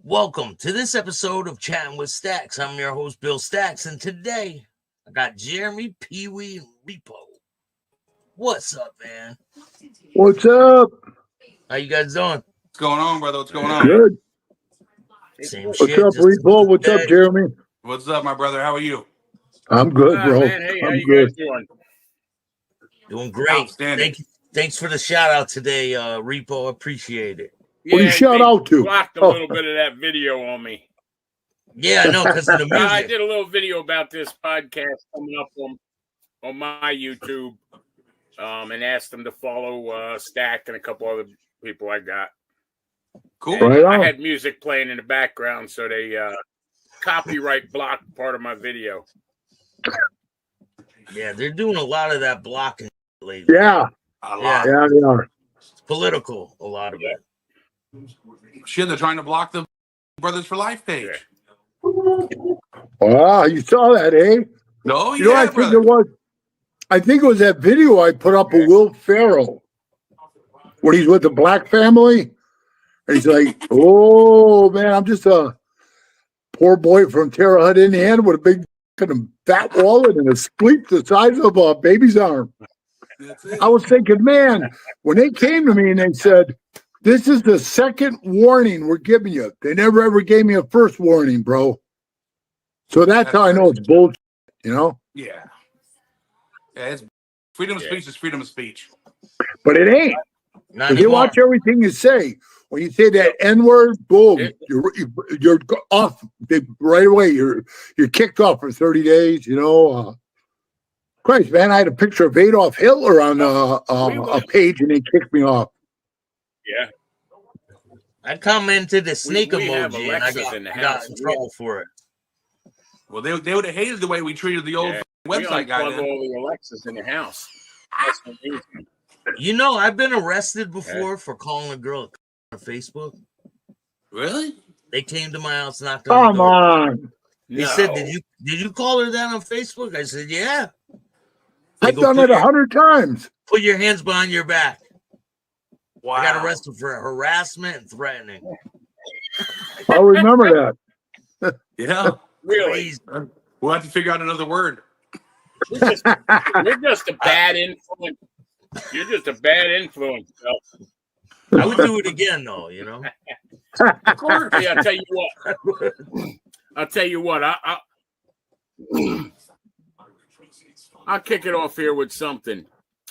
Welcome to this episode of Chatting with Staxx. I'm your host, Bill Staxx, and today I got Jeremy, PeeWee, and Repo. What's up, man? What's up? How you guys doing? What's going on, brother? What's going on? Good. Same What's shit. up, just Repo? What's up, day. Jeremy? What's up, my brother? How are you? I'm good, bro. Man, hey, how I'm you good. guys doing? Doing great. Outstanding. Thanks for the shout out today, Repo. Appreciate it. What do you shout they out to? blocked a little bit of that video on me. Yeah, I know, because of the music. I did a little video about this podcast coming up on my YouTube, and asked them to follow Staxx and a couple other people I got. Cool. And Right I on. had music playing in the background, so they copyright blocked part of my video. Yeah, they're doing a lot of that blocking lately. Yeah, A lot. yeah, they are. It's political, a lot of it. Shit, they're trying to block the Brothers for Life page. Wow, you saw that, eh? No, You know, yeah, I think brother. it was. I think it was that video I put up of Will Ferrell when he's with the black family, and he's like, "Oh man, I'm just a poor boy from Terre Haute, Indiana, with a big fucking fat wallet and a spleet the size of a baby's arm." That's it. I was thinking, man, when they came to me and they said, "This is the second warning we're giving you," they never ever gave me a first warning, bro. So that's how I know it's bullshit, you know? Yeah. Yeah, it's freedom of speech is freedom of speech. But it ain't. Not If you anymore. watch everything you say, when you say that N word, boom, you're off right away. You're kicked off for 30 days, you know? Christ, man, I had a picture of Adolf Hitler on a page and they kicked me off. Yeah. I commented the snake we have emoji, and I Alexas in the got house. in trouble for it. Well, they would have hated the way we treated the old website guy Plug then. all the Alexas in the house. That's the reason. You know, I've been arrested before for calling a girl on Facebook. Really? They came to my house, knocked on the Come door. on. They said, "Did you call her that on Facebook?" I said, "Yeah." They I've go, done it 100 times. Put your hands behind your back. Wow. I got arrested for harassment and threatening. I'll remember that. Yeah. Really? Crazy. We'll have to figure out another word. You're just a bad influence. You're just a bad influence, Bill. I would do it again, though. You know. Of course. Hey, I'll tell you what. I'll kick it off here with something.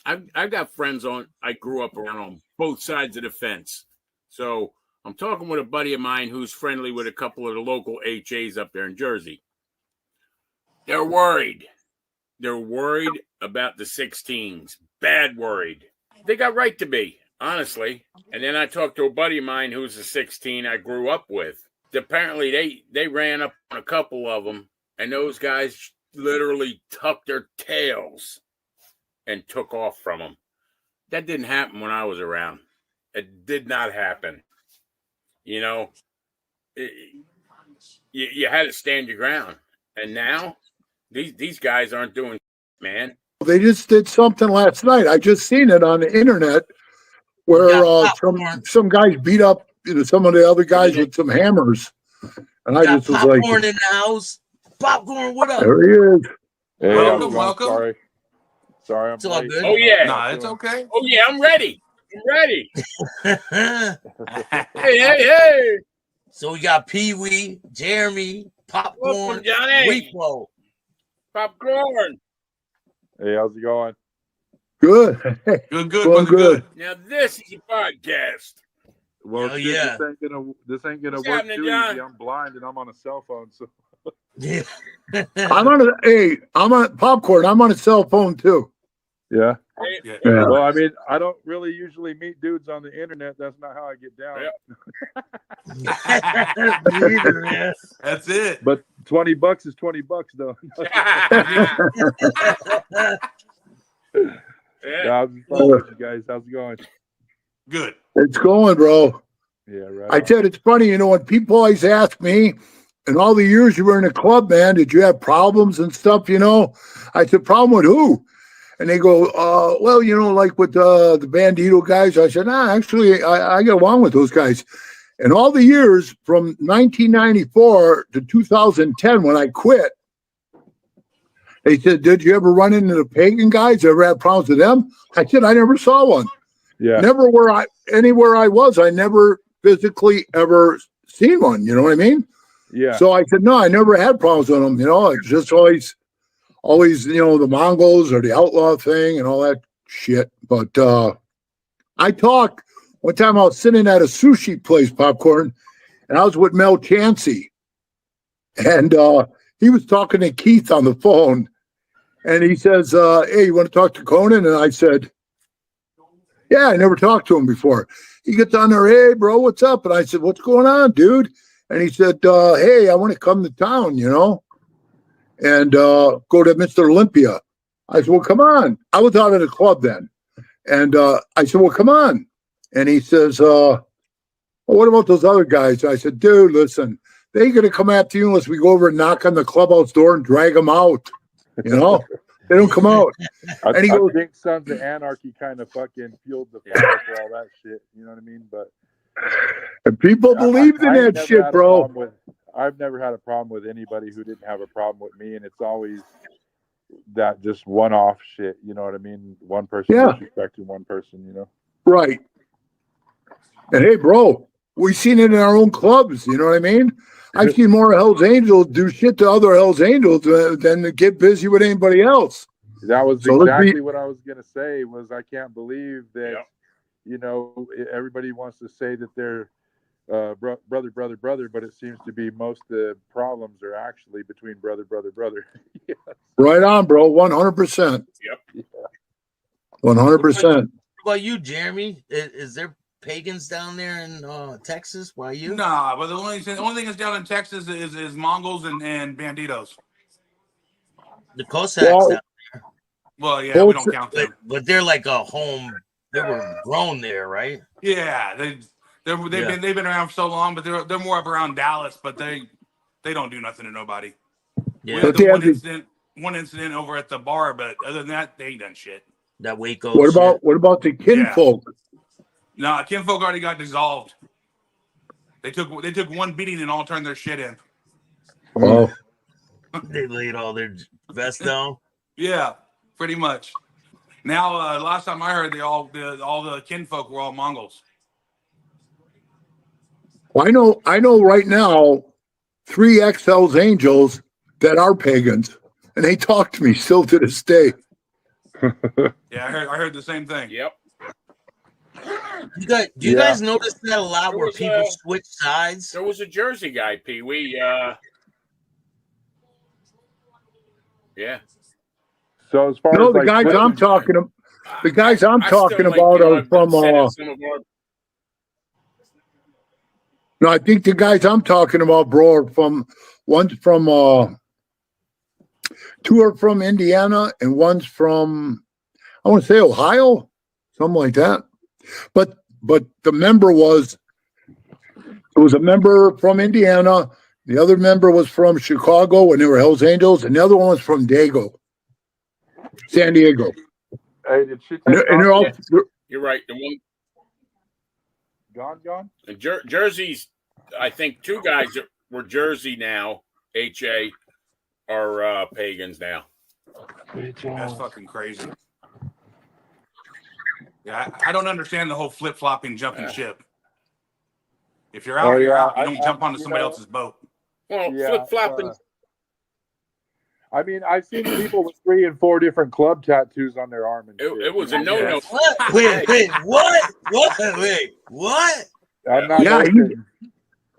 I've got friends I grew up around on both sides of the fence. So I'm talking with a buddy of mine who's friendly with a couple of the local HAs up there in Jersey. They're worried. They're worried about the 16s. Bad worried. They got right to be, honestly. And then I talked to a buddy of mine who's a 16 I grew up with. Apparently, they ran up on a couple of them, and those guys literally tucked their tails and took off from them. That didn't happen when I was around. It did not happen. You know, you had to stand your ground. And now, these guys aren't doing man. They just did something last night. I just seen it on the internet where some guys beat up some of the other guys with some hammers. And I just was like, PopKorn in the house. PopKorn, what up? there he is. Hey, Welcome. Sorry, I'm It's all late. good. Oh, yeah. Nah, it's okay. Oh, yeah, I'm ready. Hey. So we got PeeWee, Jeremy, PopKorn, Welcome, Johnny. Repo. PopKorn. Hey, how's it going? Good. Good, Going brother, good. Now, this is a podcast. Well, Hell shit, yeah. this ain't gonna What's work happening, too John? easy. I'm blind and I'm on a cell phone, so Yeah. I'm on popcorn. I'm on a cell phone too. yeah. Yeah. Yeah. Well, I mean, I don't really usually meet dudes on the internet. That's not how I get down. Yeah. Me either, man. That's it. But $20 is $20 though. Yeah. I'm fine with you guys. How's it going? Good. It's going, bro. Yeah, right. I said it's funny, when people always ask me, in all the years you were in a club, man, did you have problems and stuff, I said, problem with who? And they go, well, like with the Bandido guys. I said, nah, actually, I get along with those guys. And all the years from 1994 to 2010, when I quit, they said, "Did you ever run into the pagan guys? Ever had problems with them?" I said, "I never saw one. Yeah. Never anywhere I was. I never physically ever seen one. You know what I mean?" Yeah. So I said, "No, I never had problems with them. You know, it's just always, the Mongols or the outlaw thing and all that shit." But I talked one time. I was sitting at a sushi place, PopKorn, and I was with Mel Chansey, and he was talking to Keith on the phone, and he says, "Hey, you want to talk to Conan?" And I said, "Yeah, I never talked to him before." He gets on there, "Hey, bro, what's up?" And I said, "What's going on, dude?" And he said, "Hey, I want to come to town, and go to Mr. Olympia." I said, "Well, come on." I was out at the club then. And I said, "Well, come on." And he says, "Well, what about those other guys?" I said, "Dude, listen, they ain't going to come after you unless we go over and knock on the clubhouse door and drag them out. They don't come out." I And he goes, think Sons of Anarchy kind of fucking fueled the fire for all that shit. You know what I mean? But and people believed in I ain't that never shit, had a bro. problem I've never had a problem with anybody who didn't have a problem with me, and it's always that just one-off shit. You know what I mean? One person disrespecting one person. Right. And hey, bro, we've seen it in our own clubs. You know what I mean? I've seen more Hells Angels do shit to other Hells Angels than to get busy with anybody else. That was So exactly what I was gonna say. Was I can't believe that everybody wants to say that they're brother, but it seems to be most of the problems are actually between brother. Yes. Right on, bro. 100%. Yep. 100%. What about you, Jeremy? Is there pagans down there in Texas? Why you? Nah, but the only thing that's down in Texas is Mongols and Bandidos. The Cossacks down there. Well, yeah, we don't count them. But they're like a home. They were grown there, right? Yeah, they've been around for so long, but they're more up around Dallas, but they don't do nothing to nobody. Yeah. We had the one incident over at the bar, but other than that, they ain't done shit. That Waco. What about the kinfolk? Nah, kinfolk already got dissolved. They took one beating and all turned their shit in. Oh. They laid all their vests down. Yeah, pretty much. Now, last time I heard, all the kinfolk were all Mongols. Well, I know right now 3 Hells Angels that are pagans, and they talk to me still to this day. Yeah, I heard the same thing. Yep. Do you guys notice that a lot where people switch sides? There was a Jersey guy, PeeWee. Yeah. So as far as the guys I'm talking about, are from. No, I think the guys I'm talking about, bro, are from. One's from. 2 are from Indiana, and one's from. I want to say Ohio, something like that. But the member was. There was a member from Indiana. The other member was from Chicago when they were Hells Angels, and the other one was from San Diego. Hey, did she take And they're all. You're right. The one gone. And Jersey's, I think 2 guys that were Jersey now. HA are pagans now. That's fucking crazy. Yeah, I don't understand the whole flip-flopping, jumping ship. If you're out, you're out. You don't jump onto somebody else's boat. Well, flip-flopping. I mean, I've seen people with 3 and 4 different club tattoos on their arm. And it was a no-no. What? Wait, what? What? I'm not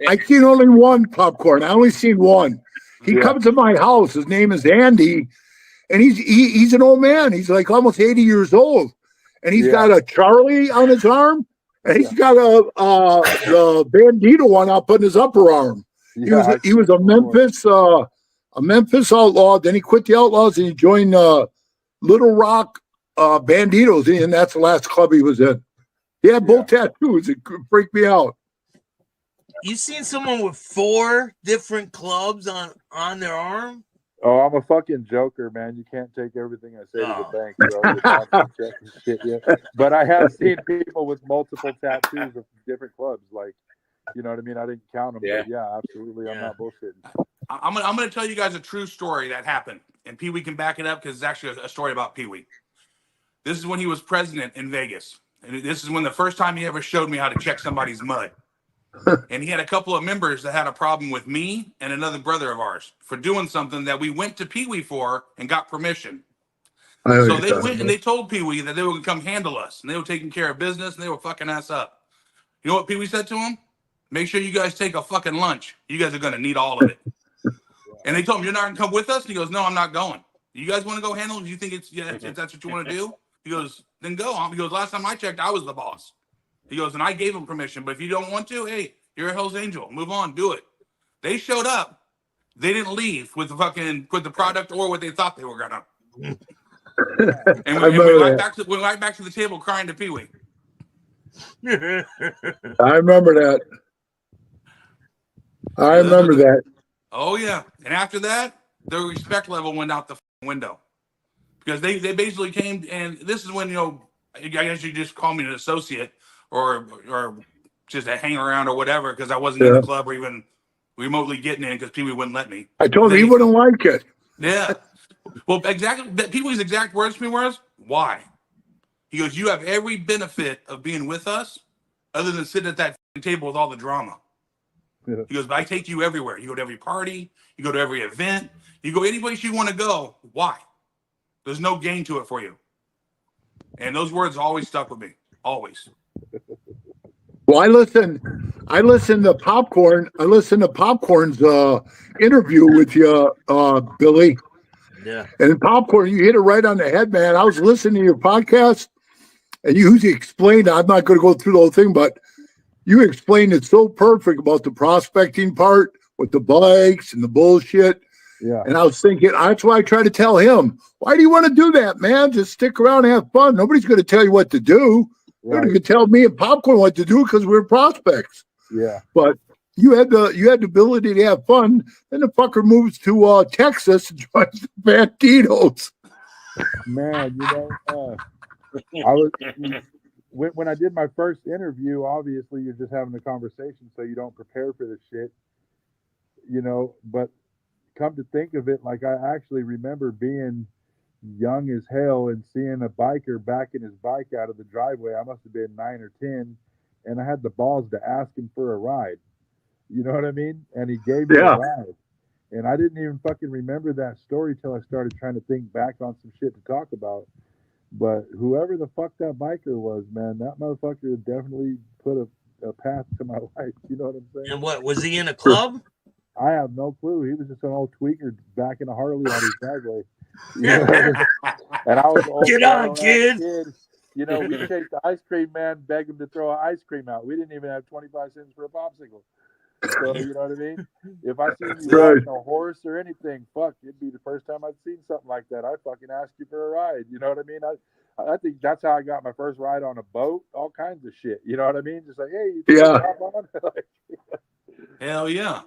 I seen only one PopKorn. I only seen one. He comes to my house. His name is Andy, and he's an old man. He's like almost 80 years old, and he's got a Charlie on his arm, and he's got the Bandido one up on his upper arm. He was a Memphis outlaw. Then he quit the Outlaws and he joined Little Rock Bandidos, and that's the last club he was in. He had both tattoos. It freaked me out. You seen someone with 4 different clubs on their arm? Oh, I'm a fucking joker, man. You can't take everything I say to the bank, bro. But I have seen people with multiple tattoos of different clubs. Like, You know what I mean? I didn't count them, but yeah, absolutely. I'm not bullshitting. I'm gonna tell you guys a true story that happened, and Pee-wee can back it up because it's actually a story about Pee-wee. This is when he was president in Vegas, and this is when the first time he ever showed me how to check somebody's mud. And he had a couple of members that had a problem with me and another brother of ours for doing something that we went to Pee-wee for and got permission. So they went and they told Pee-wee that they were gonna come handle us, and they were taking care of business, and they were fucking us up. You know what Pee-wee said to him? Make sure you guys take a fucking lunch. You guys are gonna need all of it. And they told him, you're not gonna come with us? And he goes, no, I'm not going. You guys want to go handle it? Do you think if that's what you want to do? He goes, then go. He goes, last time I checked, I was the boss. He goes, and I gave him permission. But if you don't want to, hey, you're a Hell's Angel. Move on, do it. They showed up. They didn't leave with the product or what they thought they were gonna. And we went right back to the table crying to Pee-wee. I remember that. I remember that. Oh yeah, and after that, their respect level went out the window because they basically came, and this is when I guess you just call me an associate or just a hang around or whatever because I wasn't in the club or even remotely getting in because Pee-wee wouldn't let me. I told him he wouldn't like it. Yeah. Well, exactly. Pee-wee's exact words to me was, "Why?" He goes, "You have every benefit of being with us, other than sitting at that table with all the drama." Yeah. He goes, "But I take you everywhere. You go to every party. You go to every event. You go any place you want to go. Why? There's no gain to it for you." And those words always stuck with me. Always. Well, I listened to PopKorn. I listened to PopKorn's interview with you, Billy. Yeah. And PopKorn, you hit it right on the head, man. I was listening to your podcast, and you explained. I'm not going to go through the whole thing, but you explained it so perfect about the prospecting part with the bikes and the bullshit. Yeah. And I was thinking, that's why I try to tell him, why do you want to do that, man? Just stick around and have fun. Nobody's going to tell you what to do. Right. You could tell me and PopKorn what to do because we're prospects. Yeah. But you had the ability to have fun. Then the fucker moves to Texas and joins the Bandidos. Man, I was when I did my first interview. Obviously, you're just having a conversation, so you don't prepare for this shit. But come to think of it, like I actually remember being young as hell and seeing a biker backing his bike out of the driveway. I must have been 9 or 10, and I had the balls to ask him for a ride. You know what I mean? And he gave me a ride. And I didn't even fucking remember that story till I started trying to think back on some shit to talk about. But whoever the fuck that biker was, man, that motherfucker definitely put a path to my life. You know what I'm saying? And what, was he in a club? I have no clue. He was just an old tweaker backing a Harley on his driveway. You know what I mean? And I was old. Get on, kid. We chased the ice cream man, begged him to throw ice cream out. We didn't even have 25 cents for a popsicle. So, you know what I mean? If I seen you riding a horse or anything, fuck, it'd be the first time I'd seen something like that. I'd fucking ask you for a ride. You know what I mean? I think that's how I got my first ride on a boat, all kinds of shit. You know what I mean? Just like, hey, you hop on? Hell yeah.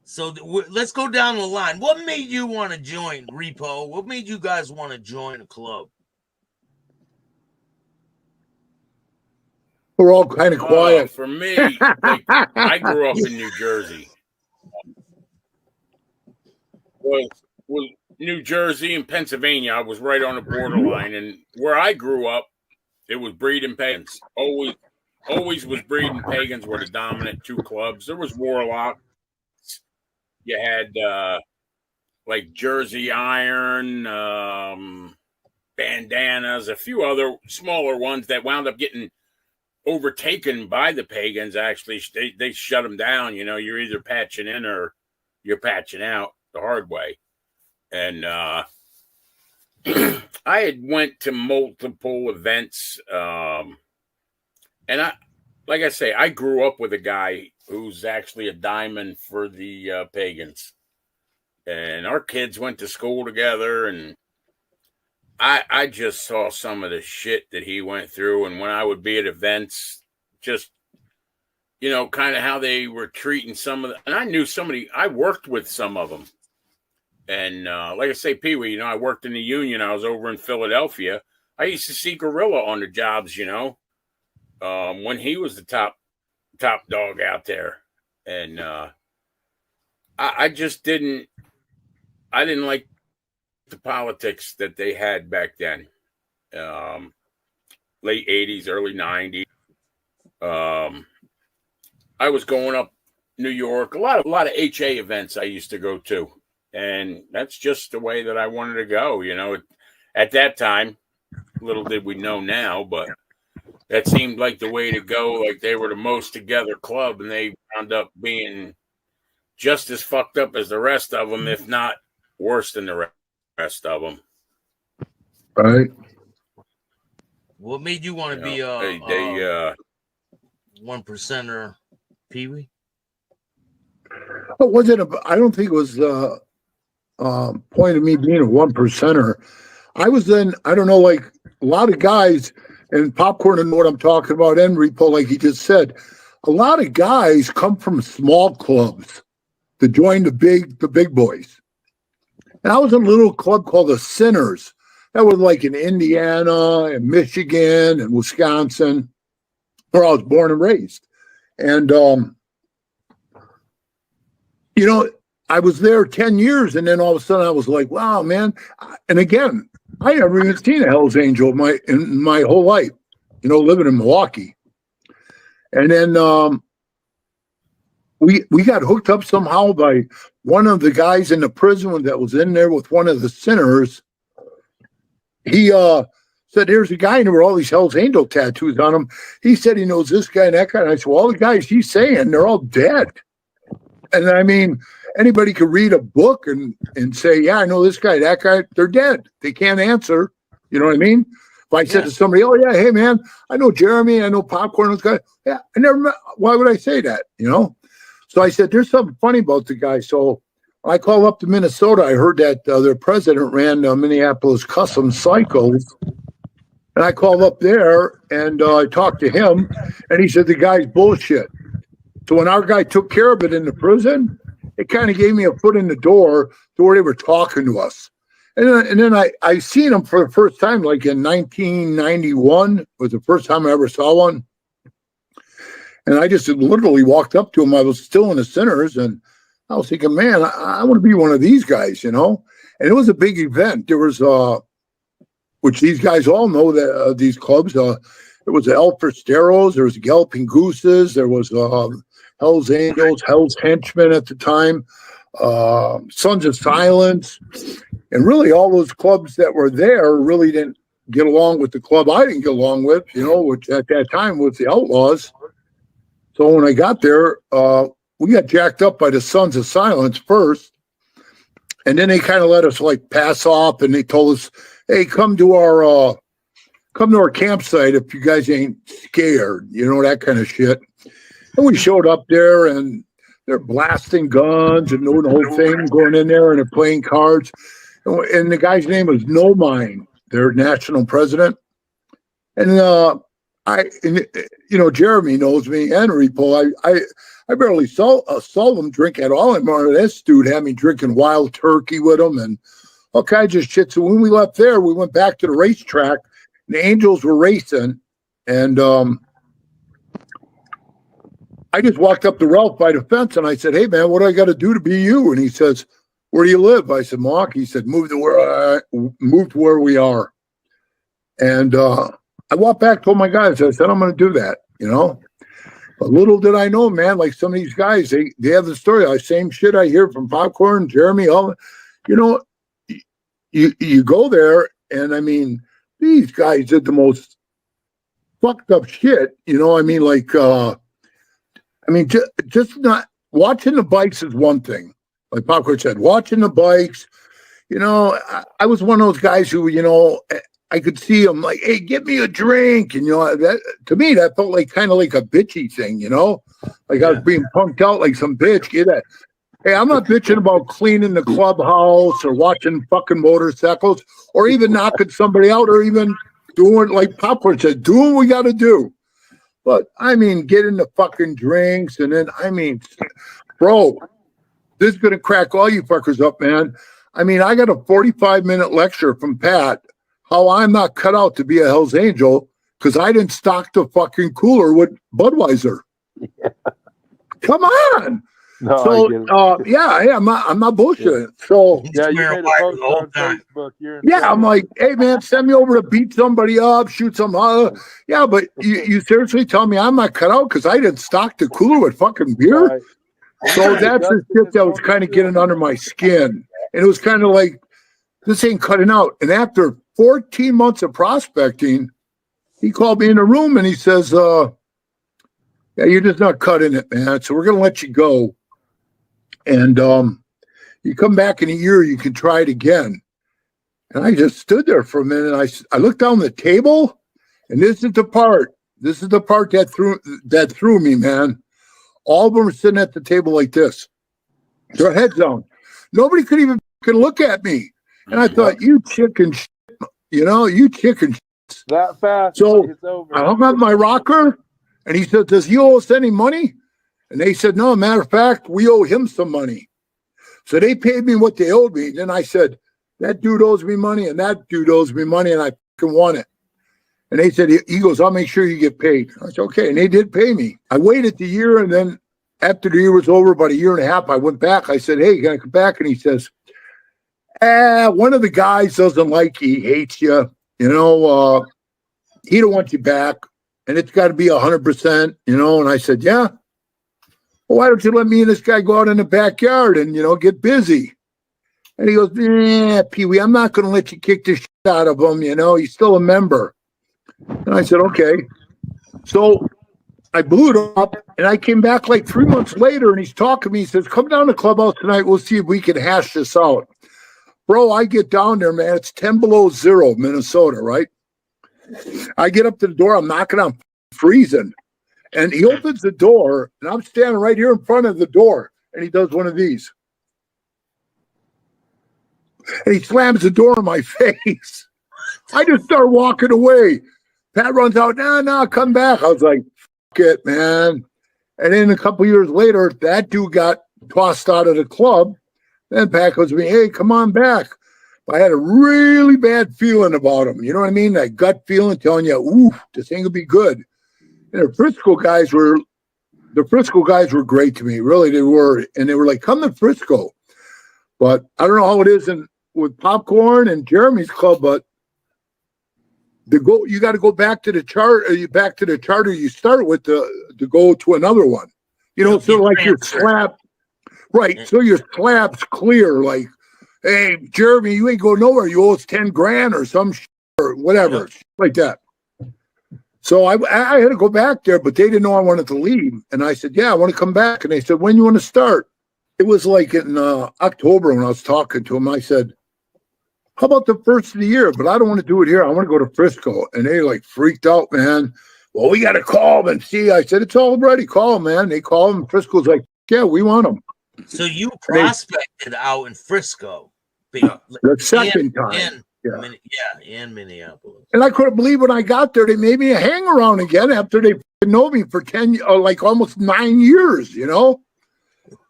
So let's go down the line. What made you want to join Repo? What made you guys want to join a club? We're all kind of quiet. For me, I grew up in New Jersey. Was New Jersey and Pennsylvania. I was right on the borderline, and where I grew up, it was breeding pagans. Always was breeding pagans. Were the dominant two clubs. There was Warlock. You had like Jersey Iron, Bandanas, a few other smaller ones that wound up getting overtaken by the pagans. Actually, they shut them down. You're either patching in or you're patching out the hard way. And I had went to multiple events, and I grew up with a guy who's actually a diamond for the pagans, and our kids went to school together, and I just saw some of the shit that he went through. And when I would be at events, just, kind of how they were treating some of and I knew I worked with some of them. And like I say, PeeWee, I worked in the union. I was over in Philadelphia. I used to see Gorilla on the jobs, when he was the top top dog out there. And I just didn't like the politics that they had back then. Late 80s, early 90s. I was going up New York, a lot of HA events I used to go to. And that's just the way that I wanted to go, you know. At that time, little did we know now, but that seemed like the way to go. Like they were the most together club, and they wound up being just as fucked up as the rest of them, if not worse than the rest of them. Right. What made you want to be one percenter, PeeWee? But was it? I don't think it was point of me being a one percenter. I was then. I don't know, like a lot of guys and PopKorn and what I'm talking about, and Repo, like he just said, a lot of guys come from small clubs to join the big boys. And I was in a little club called the Sinners. That was like in Indiana and Michigan and Wisconsin, where I was born and raised. And, you know, I was there 10 years, and then all of a sudden I was like, wow, man. And again, I never even seen a Hell's Angel in my whole life, you know, living in Milwaukee. And then we got hooked up somehow by one of the guys in the prison that was in there with one of the sinners. He said, there's a guy in there with all these Hell's Angel tattoos on him. He said he knows this guy and that guy. And I said, well, all the guys he's saying, they're all dead. And I mean, anybody could read a book and say, yeah, I know this guy, that guy, they're dead. They can't answer. You know what I mean? If I said to somebody, oh, yeah, hey, man, I know Jeremy, I know PopKorn, this guy. Yeah, I never met. Why would I say that? You know? So I said, there's something funny about the guy. So I called up to Minnesota. I heard that their president ran Minneapolis Custom Cycles. And I called up there and I talked to him. And he said, the guy's bullshit. So when our guy took care of it in the prison, it kind of gave me a foot in the door to where they were talking to us. And then I seen him for the first time, like in 1991 was the first time I ever saw one. And I just literally walked up to him. I was still in the Sinners, and I was thinking, man, I want to be one of these guys, you know? And it was a big event. There was, which these guys all know that these clubs, there was the El Forsteros, there was the Galloping Gooses, there was Hell's Angels, Hell's Henchmen at the time, Sons of Silence. And really all those clubs that were there really didn't get along with the club I didn't get along with, you know, which at that time was the Outlaws. So when I got there, we got jacked up by the Sons of Silence first. And then they kind of let us like pass off, and they told us, hey, come to our campsite if you guys ain't scared, you know, that kind of shit. And we showed up there, and they're blasting guns and doing the whole thing, going in there and they're playing cards. And the guy's name was No Mind, their national president. And you know, Jeremy knows me and Repo. I barely saw them drink at all. And this dude had me drinking Wild Turkey with him and all kinds of shit. So when we left there, we went back to the racetrack. And the Angels were racing, and I just walked up to Ralph by the fence, and I said, hey, man, what do I got to do to be you? And he says, where do you live? I said, Milwaukee. He said, move to where we are. And I walked back, told my guys, I said, I'm going to do that, you know. But little did I know, man, like some of these guys, they have the story. The same shit I hear from PopKorn, Jeremy, all, you know, you go there, and I mean, these guys did the most fucked up shit, you know. I mean, like, just not watching the bikes is one thing. Like PopKorn said, watching the bikes, you know, I was one of those guys who, you know, I could see him like, hey, get me a drink. And, you know, that to me, that felt like kind of like a bitchy thing, you know, like I was being punked out like some bitch. Get that. Hey, I'm not bitching about cleaning the clubhouse or watching fucking motorcycles or even knocking somebody out or even doing, like PopKorn said, doing what we got to do. But, I mean, getting the fucking drinks and then, I mean, bro, this is going to crack all you fuckers up, man. I mean, I got a 45-minute lecture from Pat how I'm not cut out to be a Hell's Angel because I didn't stock the fucking cooler with Budweiser. Come on. No, So, I get it. yeah, I'm not bullshitting. So, Yeah, you Wearing made a wire post the whole on time. Facebook. You're in yeah, I'm trouble. like, hey, man, send me over to beat somebody up, shoot some. Yeah, but you seriously tell me I'm not cut out because I didn't stock the cooler with fucking beer? Right. So that's the shit that was kind of getting under my skin. And it was kind of like, this ain't cutting out. And after 14 months of prospecting, he called me in the room and he says, yeah, you're just not cutting it, man. So we're going to let you go. And you come back in a year, you can try it again. And I just stood there for a minute. And I looked down the table, and this is the part. This is the part that threw me, man. All of them were sitting at the table like this, their heads down. Nobody could even look at me. And I thought, you chicken shit, you chicken shit. That fast. So It's over. I hung up my rocker, and he said, does he owe us any money? And they said, no, matter of fact, we owe him some money. So they paid me what they owed me. Then I said, that dude owes me money, and that dude owes me money, and I fucking want it. And they said, he goes, I'll make sure you get paid. I said, okay. And they did pay me. I waited the year, and then after the year was over, about a year and a half, I went back. I said, hey, can I come back? And he says, one of the guys doesn't like you. He hates you. He don't want you back. And it's got to be 100%, And I said, yeah. Well, why don't you let me and this guy go out in the backyard and, get busy? And he goes, PeeWee, I'm not going to let you kick the shit out of him. He's still a member. And I said, okay. So I blew it up, and I came back like 3 months later, and he's talking to me. He says, come down to the clubhouse tonight. We'll see if we can hash this out. Bro, I get down there, man. It's 10 below zero, Minnesota, right? I get up to the door. I'm knocking on, freezing. And he opens the door, and I'm standing right here in front of the door, and he does one of these. And he slams the door in my face. I just start walking away. Pat runs out, no, come back. I was like, fuck it, man. And then a couple years later, that dude got tossed out of the club. Then Pat goes to me, hey, come on back. I had a really bad feeling about him. You know what I mean? That gut feeling telling you, ooh, this thing will be good. And the Frisco guys were great to me. Really, they were. And they were like, come to Frisco. But I don't know how it is with PopKorn and Jeremy's club, but you got to go back to the charter you start with to go to another one. So like your slab, right? So your slab's clear. Like, hey, Jeremy, you ain't going nowhere. You owe us 10 grand or some shit or whatever, like that. So I had to go back there, but they didn't know I wanted to leave. And I said, yeah, I want to come back. And they said, when you want to start? It was like in October when I was talking to them. I said, how about the first of the year? But I don't want to do it here. I want to go to Frisco. And they like freaked out, man. Well, we got to call them and see. I said, it's already called, man. They call them. Frisco's like, yeah, we want them. So you prospected out in Frisco. The second time. In Minneapolis. And I couldn't believe when I got there, they made me a hang around again after they know me for almost 9 years,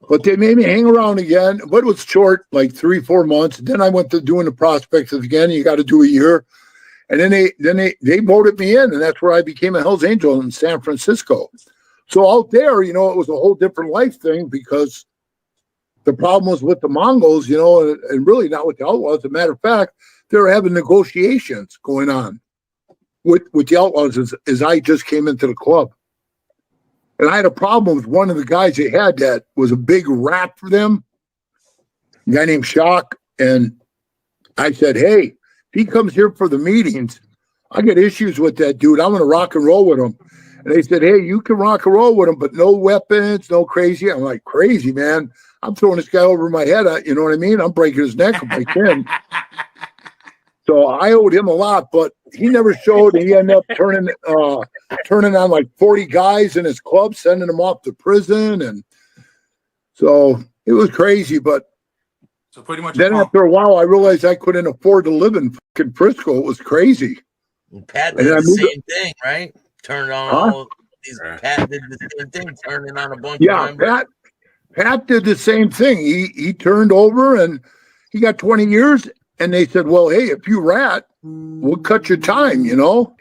But they made me hang around again. But it was short, like 3-4 months. Then I went to doing the prospects again. You got to do a year. And then they voted me in, and that's where I became a Hell's Angel in San Francisco. So out there, it was a whole different life thing because the problem was with the Mongols, and really not with the Outlaws. As a matter of fact, they were having negotiations going on with the Outlaws as I just came into the club. And I had a problem with one of the guys they had that was a big rat for them, a guy named Shock. And I said, hey, if he comes here for the meetings, I got issues with that dude. I'm going to rock and roll with him. And they said, hey, you can rock and roll with him, but no weapons, no crazy. I'm like, crazy, man. I'm throwing this guy over my head. You know what I mean? I'm breaking his neck if I can. So I owed him a lot, but he never showed. He ended up turning on like 40 guys in his club, sending them off to prison. And so it was crazy. But so pretty much then after a while, I realized I couldn't afford to live in fucking Frisco. It was crazy. And Pat did the same thing, right? Turned on all these. Pat did the same thing, turning on a bunch of members. Pat did the same thing. He turned over and he got 20 years. And they said, well, hey, if you rat, we'll cut your time,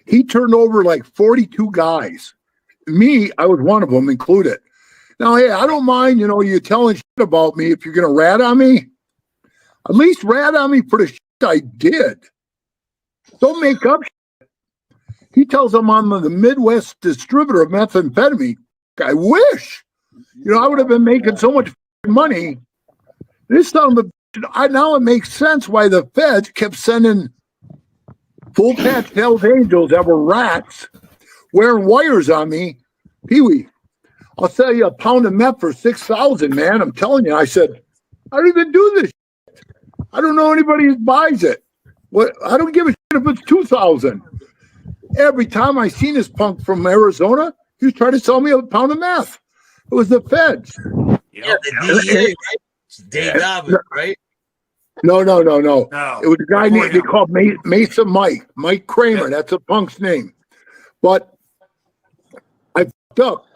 He turned over like 42 guys me, I was one of them included. Now, hey, I don't mind, you telling shit about me if you're going to rat on me. At least rat on me for the shit I did. Don't make up shit. He tells them I'm the Midwest distributor of methamphetamine. I wish. I would have been making so much money. This time, now it makes sense why the feds kept sending full-patch Hells Angels that were rats wearing wires on me. PeeWee, I'll sell you a pound of meth for $6,000, man. I'm telling you. I said, I don't even do this shit. I don't know anybody who buys it. I don't give a shit if it's $2,000. Every time I seen this punk from Arizona, he was trying to sell me a pound of meth. It was the feds. Yeah, the DEA, right? Dave Dobbins, right? No. It was a guy Before they called Mesa Mike Kramer. That's a punk's name. But I fucked up.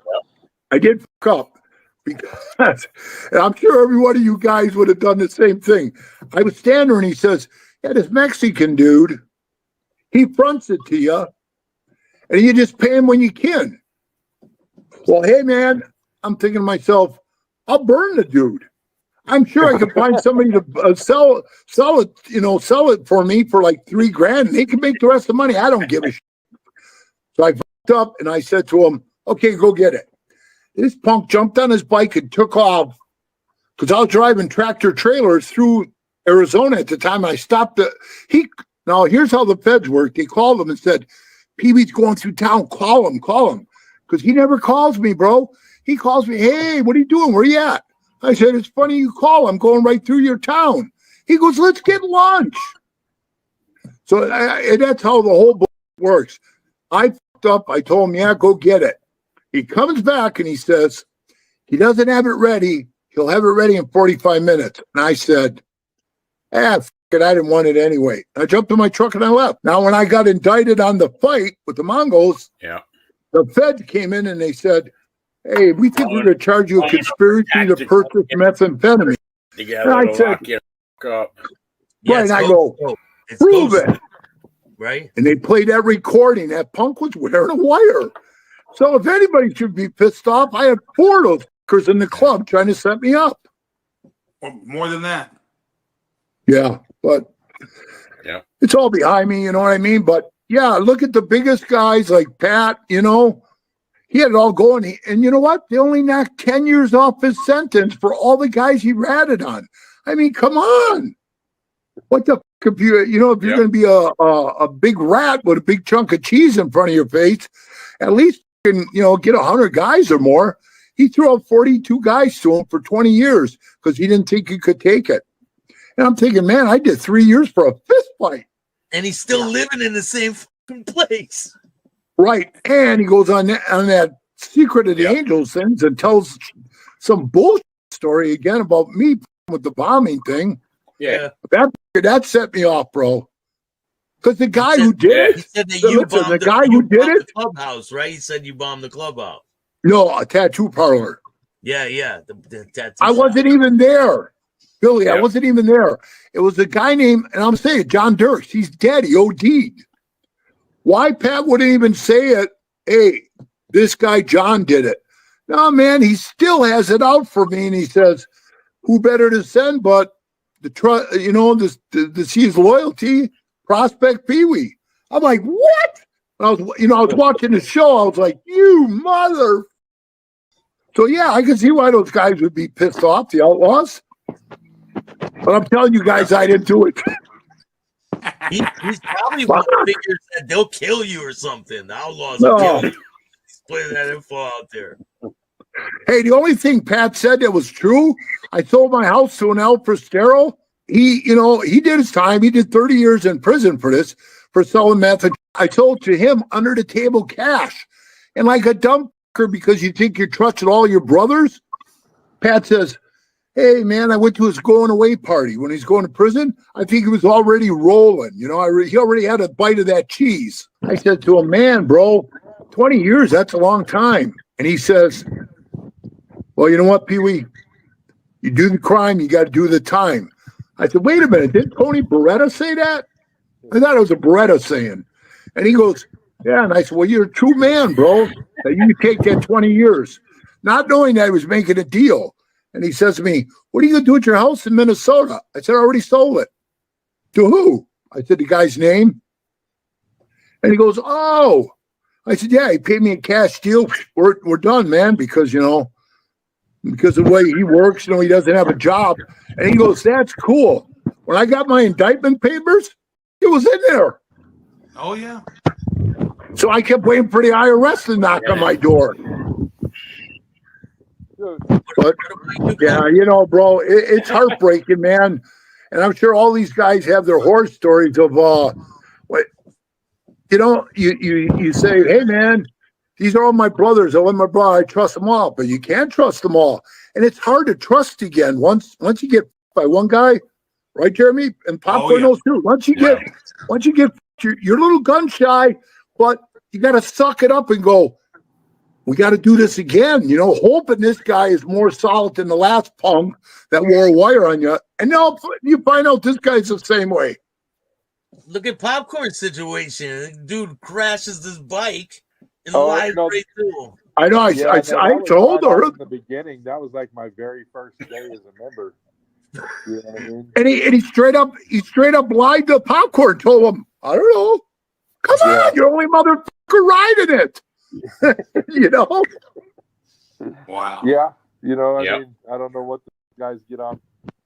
I did fuck up because, and I'm sure every one of you guys would have done the same thing. I was standing there and he says, yeah, this Mexican dude, he fronts it to you and you just pay him when you can. Well, hey, man, I'm thinking to myself, I'll burn the dude. I'm sure I could find somebody to sell it for me for like $3,000. And they can make the rest of the money. I don't give a shit. So I fucked up and I said to him, okay, go get it. This punk jumped on his bike and took off because I was driving tractor trailers through Arizona at the time. I stopped now here's how the feds work. They called him and said, PeeWee's going through town. Call him. Because he never calls me, bro. He calls me, hey, what are you doing? Where you at? I said, it's funny you call. I'm going right through your town. He goes, let's get lunch. So that's how the whole book works. I fucked up. I told him, yeah, go get it. He comes back and he says, he doesn't have it ready. He'll have it ready in 45 minutes. And I said, fuck it. I didn't want it anyway. I jumped in my truck and I left. Now, when I got indicted on the fight with the Mongols, the feds came in and they said, hey, we think we're going to charge you a conspiracy to purchase methamphetamine. And I said, Yeah, right, I go, prove it. Right? And they played that recording. That punk was wearing a wire. So if anybody should be pissed off, I had 4 of those fuckers in the club trying to set me up. Or more than that. Yeah, but it's all behind me, you know what I mean? But yeah, look at the biggest guys like Pat, he had it all going. And you know what? They only knocked 10 years off his sentence for all the guys he ratted on. I mean, come on. What the fuck if you're going to be a big rat with a big chunk of cheese in front of your face, at least you can, get 100 guys or more. He threw out 42 guys to him for 20 years because he didn't think he could take it. And I'm thinking, man, I did 3 years for a fist fight. And he's still living in the same fucking place. Right. And he goes on that Secret of the Angels things and tells some bullshit story again about me with the bombing thing. Yeah. That set me off, bro. Because the guy who did it, he said that you bombed the guy who did it, the clubhouse, right? He said you bombed the clubhouse. No, a tattoo parlor. Yeah. The tattoo I wasn't even there, Billy. I wasn't even there. It was a guy named, and I'm saying John Dirks. He's dead. He OD'd. Why Pat wouldn't even say it? Hey, this guy John did it. No, man, he still has it out for me, and he says, "Who better to send but the trust? To see his loyalty, Prospect PeeWee." I'm like, what? And I was watching the show. I was like, you mother. So yeah, I can see why those guys would be pissed off, the outlaws. But I'm telling you guys, I didn't do it. He's probably one of the figures that they'll kill you or something. The outlaws will kill you. He's putting that info out there. Hey, the only thing Pat said that was true, I sold my house to an El Prestero. He did his time. He did 30 years in prison for this, for selling meth. I sold to him under the table cash. And like a dumb fucker, because you think you're trusting all your brothers, Pat says, hey, man, I went to his going away party. When he's going to prison, I think he was already rolling. He already had a bite of that cheese. I said to him, man, bro, 20 years, that's a long time. And he says, well, you know what, PeeWee? You do the crime, you got to do the time. I said, wait a minute, didn't Tony Beretta say that? I thought it was a Beretta saying. And he goes, yeah. And I said, well, you're a true man, bro. that you take that 20 years, not knowing that I was making a deal. And he says to me, what are you going to do with your house in Minnesota? I said, I already sold it. To who? I said, the guy's name. And he goes, oh. I said, yeah, he paid me a cash deal. We're done, man, because, because of the way he works, he doesn't have a job. And he goes, that's cool. When I got my indictment papers, it was in there. Oh, yeah. So I kept waiting for the IRS to knock on my door. But, yeah, bro, it's heartbreaking, man. And I'm sure all these guys have their horror stories of, you say, hey, man, these are all my brothers. I love my brother. I trust them all. But you can't trust them all. And it's hard to trust again. Once you get by one guy, right, Jeremy? And PopKorn knows too. Once you get, you're a little gun shy, but you got to suck it up and go, we got to do this again. Hoping this guy is more solid than the last punk that wore a wire on you. And now you find out this guy's the same way. Look at PopKorn's situation. Dude crashes this bike and lies right through him. I know. I told her in the beginning. That was like my very first day as a member. You know what I mean? And he straight up lied to PopKorn. Told him, I don't know. Come on, you're only motherfucker riding it. Wow. Yeah. I mean, I don't know what the guys get off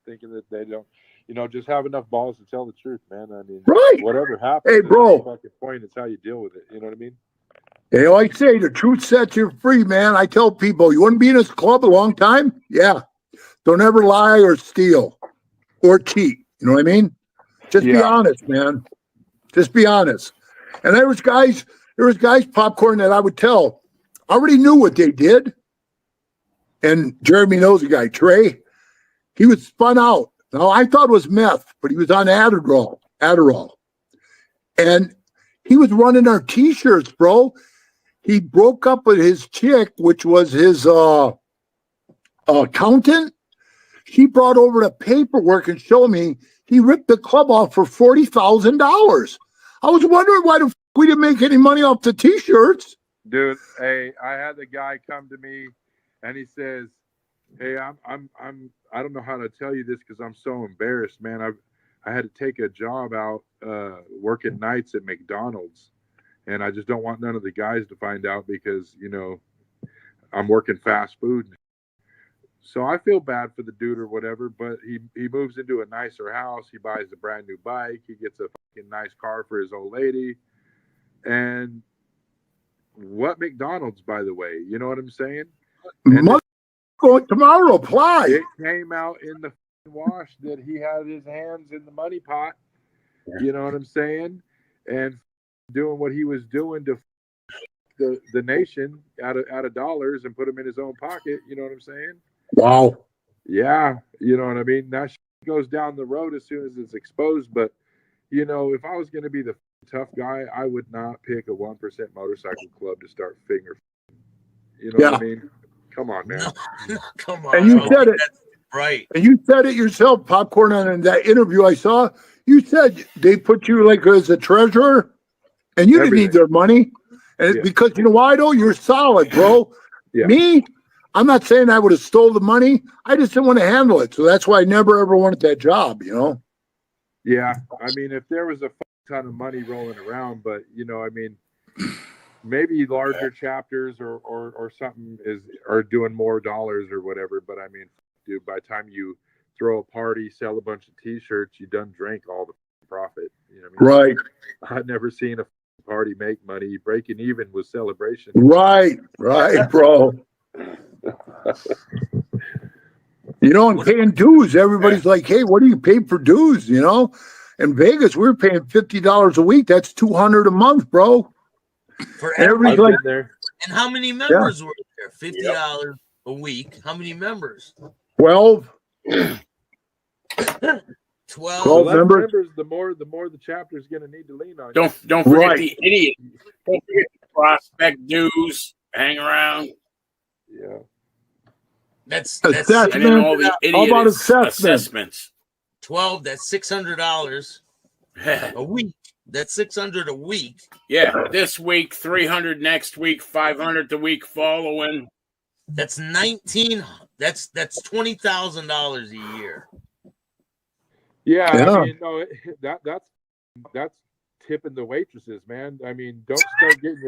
thinking that they don't. Just have enough balls to tell the truth, man. I mean, whatever happens, hey, bro, fucking point. It's how you deal with it. You know what I mean? I say the truth sets you free, man. I tell people, you want to be in this club a long time? Yeah. Don't ever lie or steal or cheat. You know what I mean? Just be honest, man. Just be honest. And there was guys, PopKorn, that I would tell. I already knew what they did. And Jeremy knows the guy, Trey. He was spun out. Now, I thought it was meth, but he was on Adderall. And he was running our T-shirts, bro. He broke up with his chick, which was his accountant. She brought over the paperwork and showed me he ripped the club off for $40,000. I was wondering why we didn't make any money off the T-shirts. Dude, hey, I had the guy come to me and he says, hey, I don't know how to tell you this because I'm so embarrassed, man. I had to take a job out working nights at McDonald's, and I just don't want none of the guys to find out because I'm working fast food. So I feel bad for the dude or whatever, but he moves into a nicer house. He buys a brand new bike. He gets a fucking nice car for his old lady. And what McDonald's, by the way? You know what I'm saying? Going tomorrow, apply. It came out in the wash that he had his hands in the money pot. You know what I'm saying? And doing what he was doing to the nation out of dollars and put them in his own pocket. You know what I'm saying? Wow. Yeah. You know what I mean? That goes down the road as soon as it's exposed. But, if I was going to be the tough guy, I would not pick a 1% motorcycle club to start finger. You know what I mean? Come on, man. No, come on. And you said it. Right. And you said it yourself, PopKorn, in that interview I saw. You said they put you as a treasurer and you didn't need their money. And because you know why, though? You're solid, bro. Me, I'm not saying I would have stole the money. I just didn't want to handle it. So that's why I never, ever wanted that job, Yeah. I mean, if there was a ton of money rolling around, but, I mean, maybe larger chapters or something are doing more dollars or whatever. But I mean, dude, by the time you throw a party, sell a bunch of T-shirts, you done drank all the profit. You know what I mean? Right. I've never seen a party make money. Breaking even was celebration. Right, bro. And paying dues. Everybody's like, hey, what do you pay for dues? In Vegas, we were paying $50 a week. That's $200 a month, bro. For every there. And how many members were there? $50 a week. How many members? 12. 12 members. The more the chapter's going to need to lean on. Don't forget the idiot. Don't forget the prospect dues. Hang around. Yeah. That's and then all the idiot assessments. 12. That's $600 a week. That's 600 a week. Yeah, this week, 300 next week, 500 the week following. That's That's $20,000 a year. Yeah, I mean, no, that's tipping the waitresses, man. I mean, don't start getting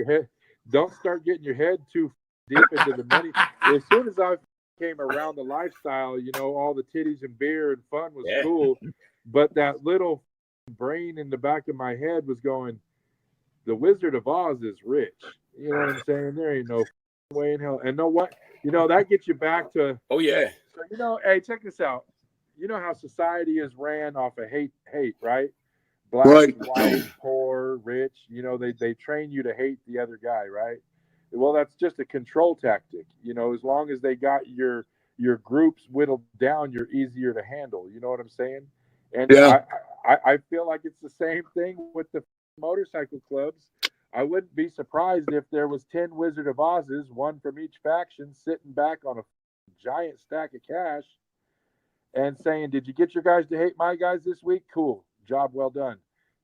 your head too deep into the money. As soon as I came around the lifestyle, you know, all the titties and beer and fun was cool, but that little brain in the back of my head was going, the Wizard of Oz is rich. You know what I'm saying? There ain't no way in hell. And know what? You know, that gets you back to, oh yeah. So, you know, hey, check this out. You know how society is ran off of hate, right? Black, white, poor, rich. You know, they train you to hate the other guy, right? Well, that's just a control tactic. You know, as long as they got your groups whittled down, you're easier to handle. You know what I'm saying? And I feel like it's the same thing with the motorcycle clubs. I wouldn't be surprised if there was 10 Wizard of Oz's, one from each faction, sitting back on a giant stack of cash and saying, did you get your guys to hate my guys this week? Cool. Job well done.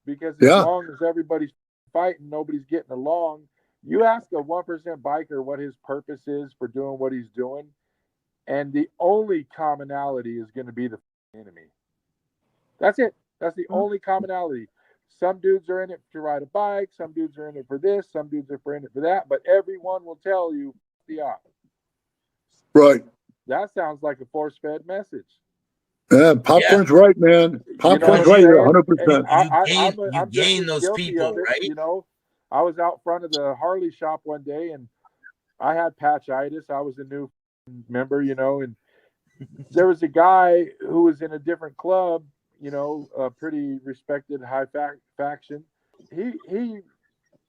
Because as long as everybody's fighting, nobody's getting along. You ask a 1% biker what his purpose is for doing what he's doing, and the only commonality is going to be the enemy. That's it. That's the only commonality. Some dudes are in it to ride a bike. Some dudes are in it for this. Some dudes are in it for that. But everyone will tell you the op. Right. That sounds like a force-fed message. Yeah, PopKorn's right, man. PopKorn's right, 100%. You gain those people, right? You know, I was out front of the Harley shop one day, and I had patchitis. I was a new member, you know, and there was a guy who was in a different club, you know, a pretty respected high faction. He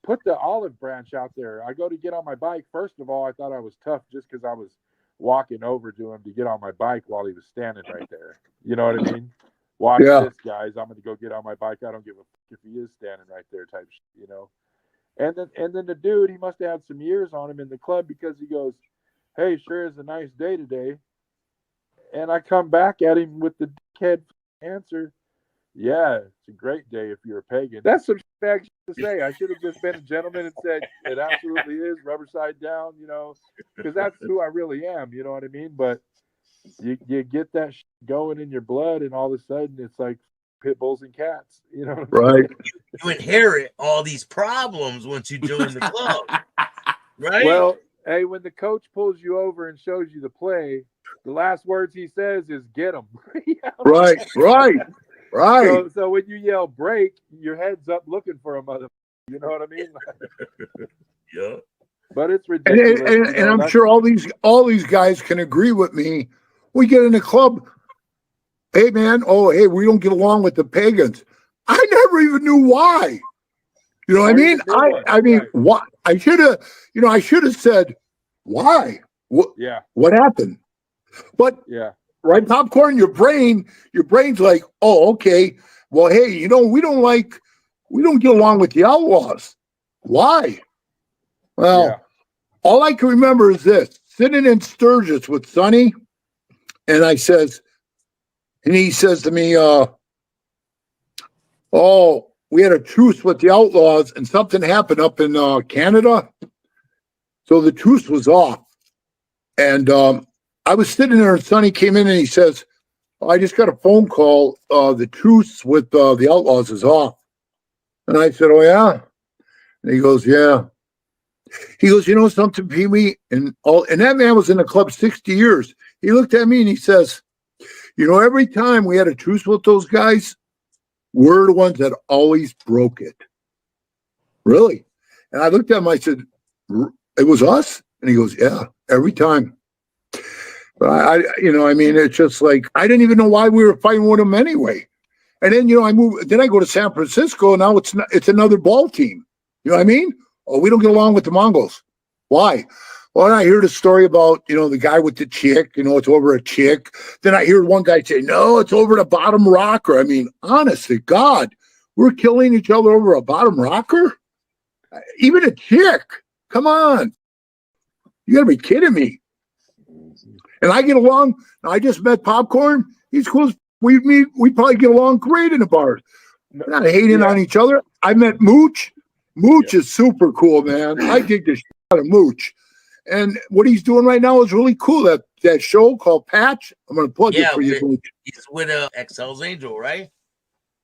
put the olive branch out there. I go to get on my bike. First of all, I thought I was tough just because I was walking over to him to get on my bike while he was standing right there. You know what I mean? Watch this, guys. I'm going to go get on my bike. I don't give a fuck if he is standing right there type shit, you know? And then the dude, he must have had some years on him in the club because he goes, hey, sure is a nice day today. And I come back at him with the dickhead answer, yeah, it's a great day if you're a pagan. That's some shit to say. I should have just been a gentleman and said, it absolutely is, rubber side down, you know, because that's who I really am, you know what I mean? But you get that shit going in your blood, and all of a sudden it's like pit bulls and cats, you know what I'm saying? You inherit all these problems once you join the club, right? Well, hey, when the coach pulls you over and shows you the play, the last words he says is "get him." Right. So when you yell "break," your head's up looking for a mother. You know what I mean? Yeah. But it's ridiculous. And I'm sure all these guys can agree with me. We get in a club. Hey man, we don't get along with the pagans. I never even knew why. You know what I mean? I mean, why? I should have said why. What happened? But right, PopKorn, your brain's like, oh, okay. Well, hey, you know, we don't get along with the Outlaws. Why? Well, all I can remember is this: sitting in Sturgis with Sonny, and he says to me, we had a truce with the Outlaws, and something happened up in Canada. So the truce was off. And I was sitting there, and Sonny came in, and he says, I just got a phone call. The truce with the Outlaws is off. And I said, oh, yeah? And he goes, yeah. He goes, you know something, PeeWee? And that man was in the club 60 years. He looked at me, and he says, you know, every time we had a truce with those guys, we're the ones that always broke it. Really? And I looked at him, I said, it was us? And he goes, yeah, every time. But it's just like, I didn't even know why we were fighting with them anyway. And then, I go to San Francisco, and now it's another ball team. You know what I mean? Oh, we don't get along with the Mongols. Why? Well, I hear the story about, the guy with the chick, it's over a chick. Then I hear one guy say, no, it's over the bottom rocker. I mean, honest to God, we're killing each other over a bottom rocker? Even a chick? Come on. You got to be kidding me. And I get along. I just met PopKorn. He's cool. We probably get along great in the bars. We're not hating on each other. I met Mooch. Mooch is super cool, man. I dig the shit out of Mooch. And what he's doing right now is really cool. That show called Patch. I'm going to plug it for you, Mooch. He's with XL's Angel, right?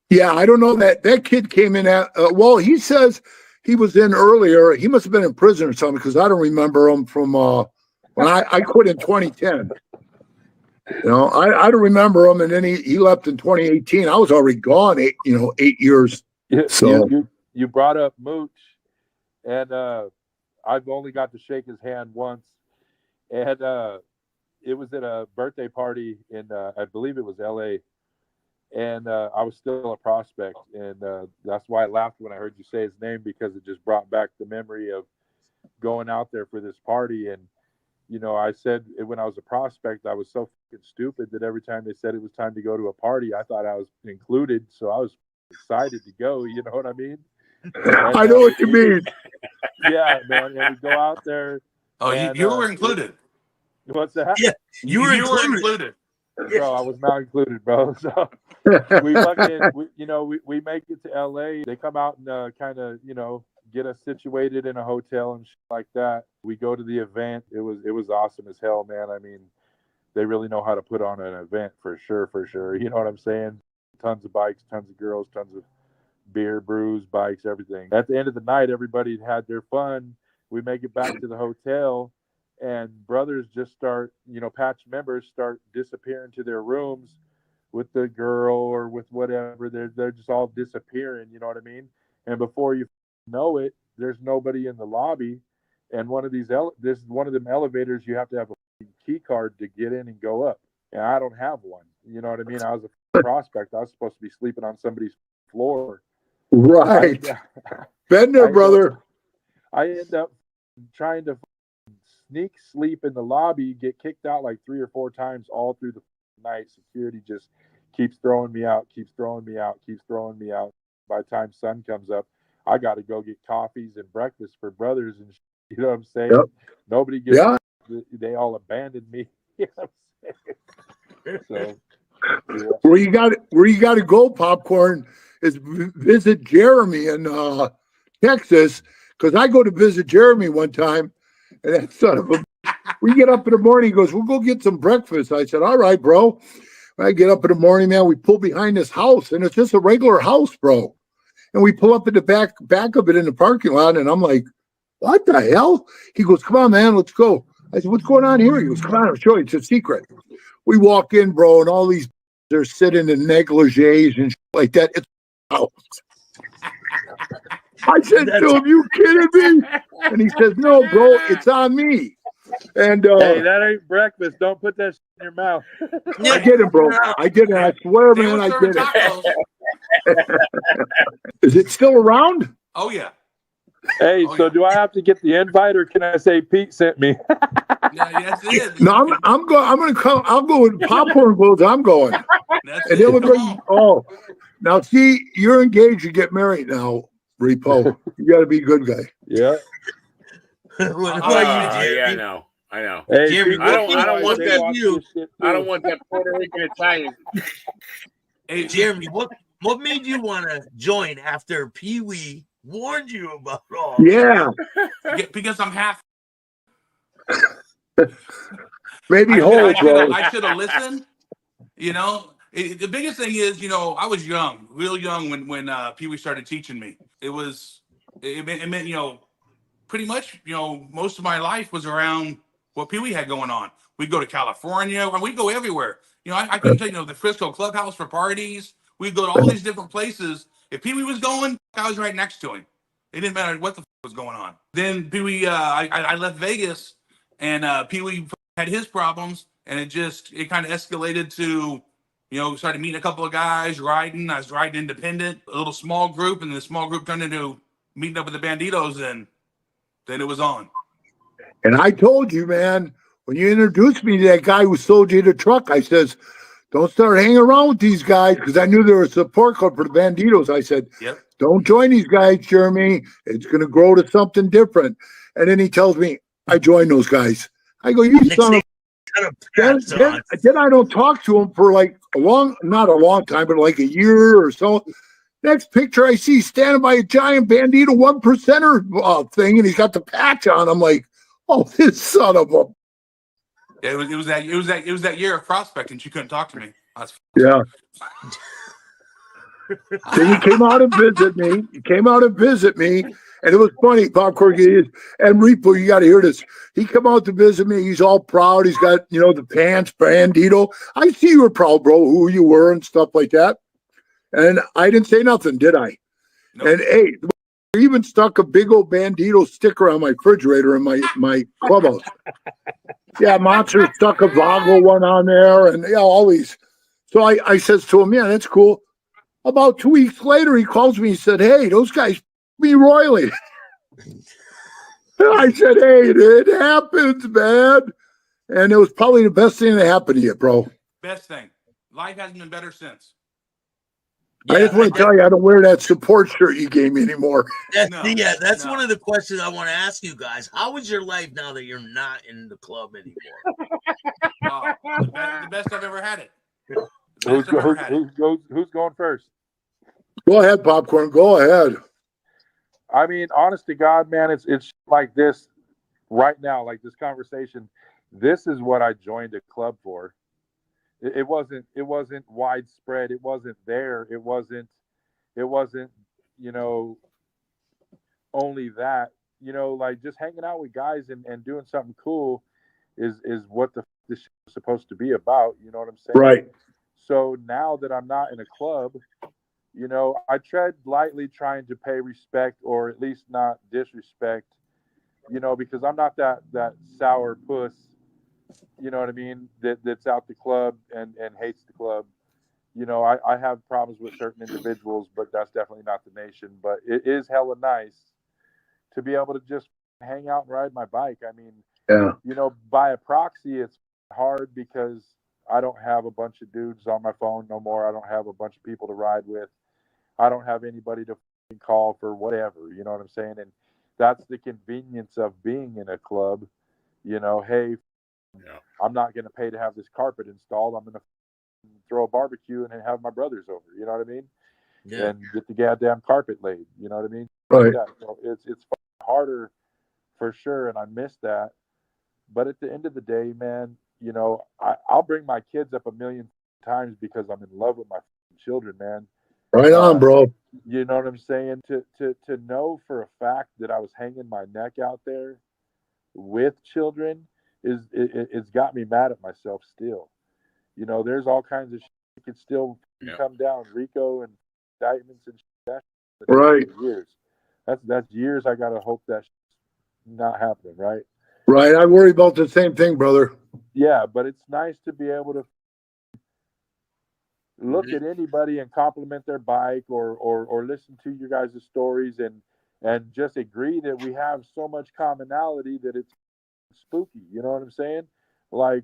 Yeah, I don't know that kid came in at. Well, he says he was in earlier. He must have been in prison or something because I don't remember him from when I quit in 2010. You know, I don't remember him, and then he left in 2018. I was already gone 8 years. So you brought up Mooch, and I've only got to shake his hand once, and it was at a birthday party in I believe it was LA, and I was still a prospect, and that's why I laughed when I heard you say his name, because it just brought back the memory of going out there for this party. And you know, I said when I was a prospect, I was so fucking stupid that every time they said it was time to go to a party, I thought I was included. So I was excited to go. You know what I mean? And, I know what you mean. Yeah, man. And we go out there. Oh, and, you were included. What's that? Yeah, you were included. Bro, I was not included, bro. So we make it to LA. They come out and kind of, get us situated in a hotel and shit like that. We go to the event. It was awesome as hell, man. I mean, they really know how to put on an event for sure. You know what I'm saying? Tons of bikes, tons of girls, tons of beer, brews, bikes, everything. At the end of the night, everybody had their fun. We make it back to the hotel, and brothers just start, Patch members start disappearing to their rooms with the girl or with whatever. They're just all disappearing, you know what I mean? And before you know it, there's nobody in the lobby, and this is one of them elevators you have to have a key card to get in and go up, and I don't have one. You know what I mean? I was a prospect. I was supposed to be sleeping on somebody's floor. Right. Been there, brother. I end up trying to sneak sleep in the lobby, get kicked out like 3 or 4 times all through the night. Security just keeps throwing me out. By the time sun comes up, I got to go get coffees and breakfast for brothers, and you know what I'm saying? Yep. Nobody gets. Yeah. They all abandoned me. You know what I'm saying? So, yeah. Where you got to go, PopKorn, is visit Jeremy in Texas, because I go to visit Jeremy one time, and that son of a. We get up in the morning. He goes, "We'll go get some breakfast." I said, "All right, bro." I get up in the morning, man. We pull behind this house, and it's just a regular house, bro. And we pull up in the back of it in the parking lot, and I'm like, "What the hell?" He goes, "Come on, man, let's go." I said, "What's going on here?" He goes, "Come on, I'll show you. It's a secret." We walk in, bro, and all these they're sitting in negligees and shit like that. It's I said to him, "You kidding me?" And he says, "No, bro, it's on me." And hey, that ain't breakfast. Don't put that shit in your mouth. I did it, bro. I did it. I swear, man, I did it. Is it still around? Oh yeah. Hey, so do I have to get the invite, or can I say Pete sent me? Yes, it is. No, I'm going. I'm going to come. I'll go with PopKorn goes. I'm going. And then we'll bring. Oh, now see, you're engaged. You get married now, Repo. You got to be a good guy. Yeah. Yeah, I know. Hey, Jeremy, I don't want that view. I don't want that Puerto Rican Italian. Hey, Jeremy, what made you want to join after PeeWee warned you about all? Yeah. Because I'm half. Maybe hold, bro. I should have listened. The biggest thing is, I was young, real young when PeeWee started teaching me. It meant, pretty much, most of my life was around what PeeWee had going on. We'd go to California, and we'd go everywhere. I couldn't tell you, the Frisco Clubhouse for parties. We'd go to all these different places. If PeeWee was going, I was right next to him. It didn't matter what the was going on. Then PeeWee, I left Vegas, and PeeWee had his problems, and it kind of escalated to, started meeting a couple of guys, riding. I was riding independent, a little small group, and the small group turned into meeting up with the Bandidos, and then it was on. And I told you, man, when you introduced me to that guy who sold you the truck, I says, "Don't start hanging around with these guys," because I knew there was a support club for the Bandidos. I said, "Yep, don't join these guys, Jeremy. It's going to grow to something different." And then he tells me, I joined those guys. I go, "You son of then I don't talk to him for like not a long time, but like a year or so. Next picture I see standing by a giant Bandido 1%er thing, and he's got the patch on. I'm like, oh, this son of a. Yeah, it was that year of prospecting. She couldn't talk to me. Yeah. Then he came out and visit me. And it was funny, PopKorn and Repo. You got to hear this. He come out to visit me. He's all proud. He's got the pants, Bandido. I see you were proud, bro, who you were and stuff like that. And I didn't say nothing, did I? Nope. And hey, I even stuck a big old Bandido sticker on my refrigerator in my clubhouse. Yeah, Monster stuck a Vago one on there, and all these. So I says to him, yeah, that's cool. About 2 weeks later, he calls me. He said, hey, those guys me royally. I said, hey, it happens, man. And it was probably the best thing that happened to you, bro. Best thing. Life hasn't been better since. I just want to tell you, I don't wear that support shirt you gave me anymore. That's one of the questions I want to ask you guys. How is your life now that you're not in the club anymore? The best I've ever had it. Who's going first? Go ahead, PopKorn. Go ahead. I mean, honest to God, man, it's like this right now, like this conversation. This is what I joined a club for. It wasn't widespread. It wasn't there. It wasn't, only that, like just hanging out with guys and doing something cool is what this is supposed to be about. You know what I'm saying? Right. So now that I'm not in a club, I tread lightly trying to pay respect or at least not disrespect, because I'm not that sour puss. You know what I mean? That's out the club and hates the club. I have problems with certain individuals, but that's definitely not the nation. But it is hella nice to be able to just hang out and ride my bike. I mean, yeah. By a proxy, it's hard because I don't have a bunch of dudes on my phone no more. I don't have a bunch of people to ride with. I don't have anybody to call for whatever. You know what I'm saying? And that's the convenience of being in a club. Hey, I'm not going to pay to have this carpet installed. I'm going to throw a barbecue and have my brothers over. You know what I mean? Yeah. And get the goddamn carpet laid. You know what I mean? Right. Like so it's harder for sure, and I miss that. But at the end of the day, man, I'll bring my kids up a million times because I'm in love with my children, man. Right on, bro. You know what I'm saying? To know for a fact that I was hanging my neck out there with children it's got me mad at myself still. There's all kinds of shit that could still come down, RICO and indictments and shit. Right. Years. That's years I gotta hope that's not happening, right? Right. I worry about the same thing, brother. Yeah, but it's nice to be able to look at anybody and compliment their bike or listen to you guys' stories and just agree that we have so much commonality that it's spooky. You know what I'm saying? Like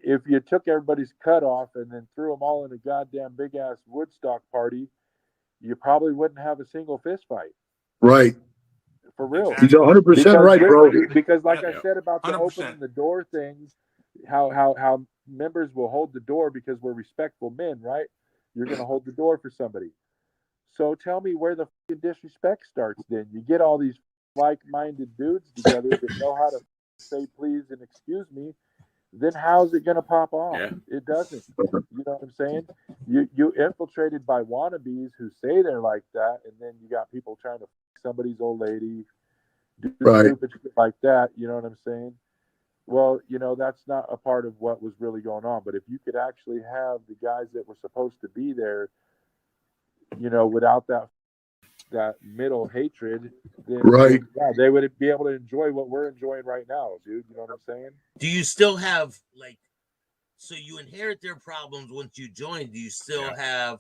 if you took everybody's cut off and then threw them all in a goddamn big ass Woodstock party, you probably wouldn't have a single fist fight. Right. For real. He's 100% right, bro. Because like I said about the opening the door things, how members will hold the door because we're respectful men, right? You're going to hold the door for somebody. So tell me where the disrespect starts then. You get all these like-minded dudes together that know how to say please and excuse me, then how's it going to pop off? Yeah. It doesn't. You know what I'm saying? You infiltrated by wannabes who say they're like that, and then you got people trying to somebody's old lady, do stupid shit like that. You know what I'm saying? Well, that's not a part of what was really going on. But if you could actually have the guys that were supposed to be there, without that middle hatred, then they would be able to enjoy what we're enjoying right now, dude. You know what I'm saying? Do you still have so you inherit their problems once you join? Do you still have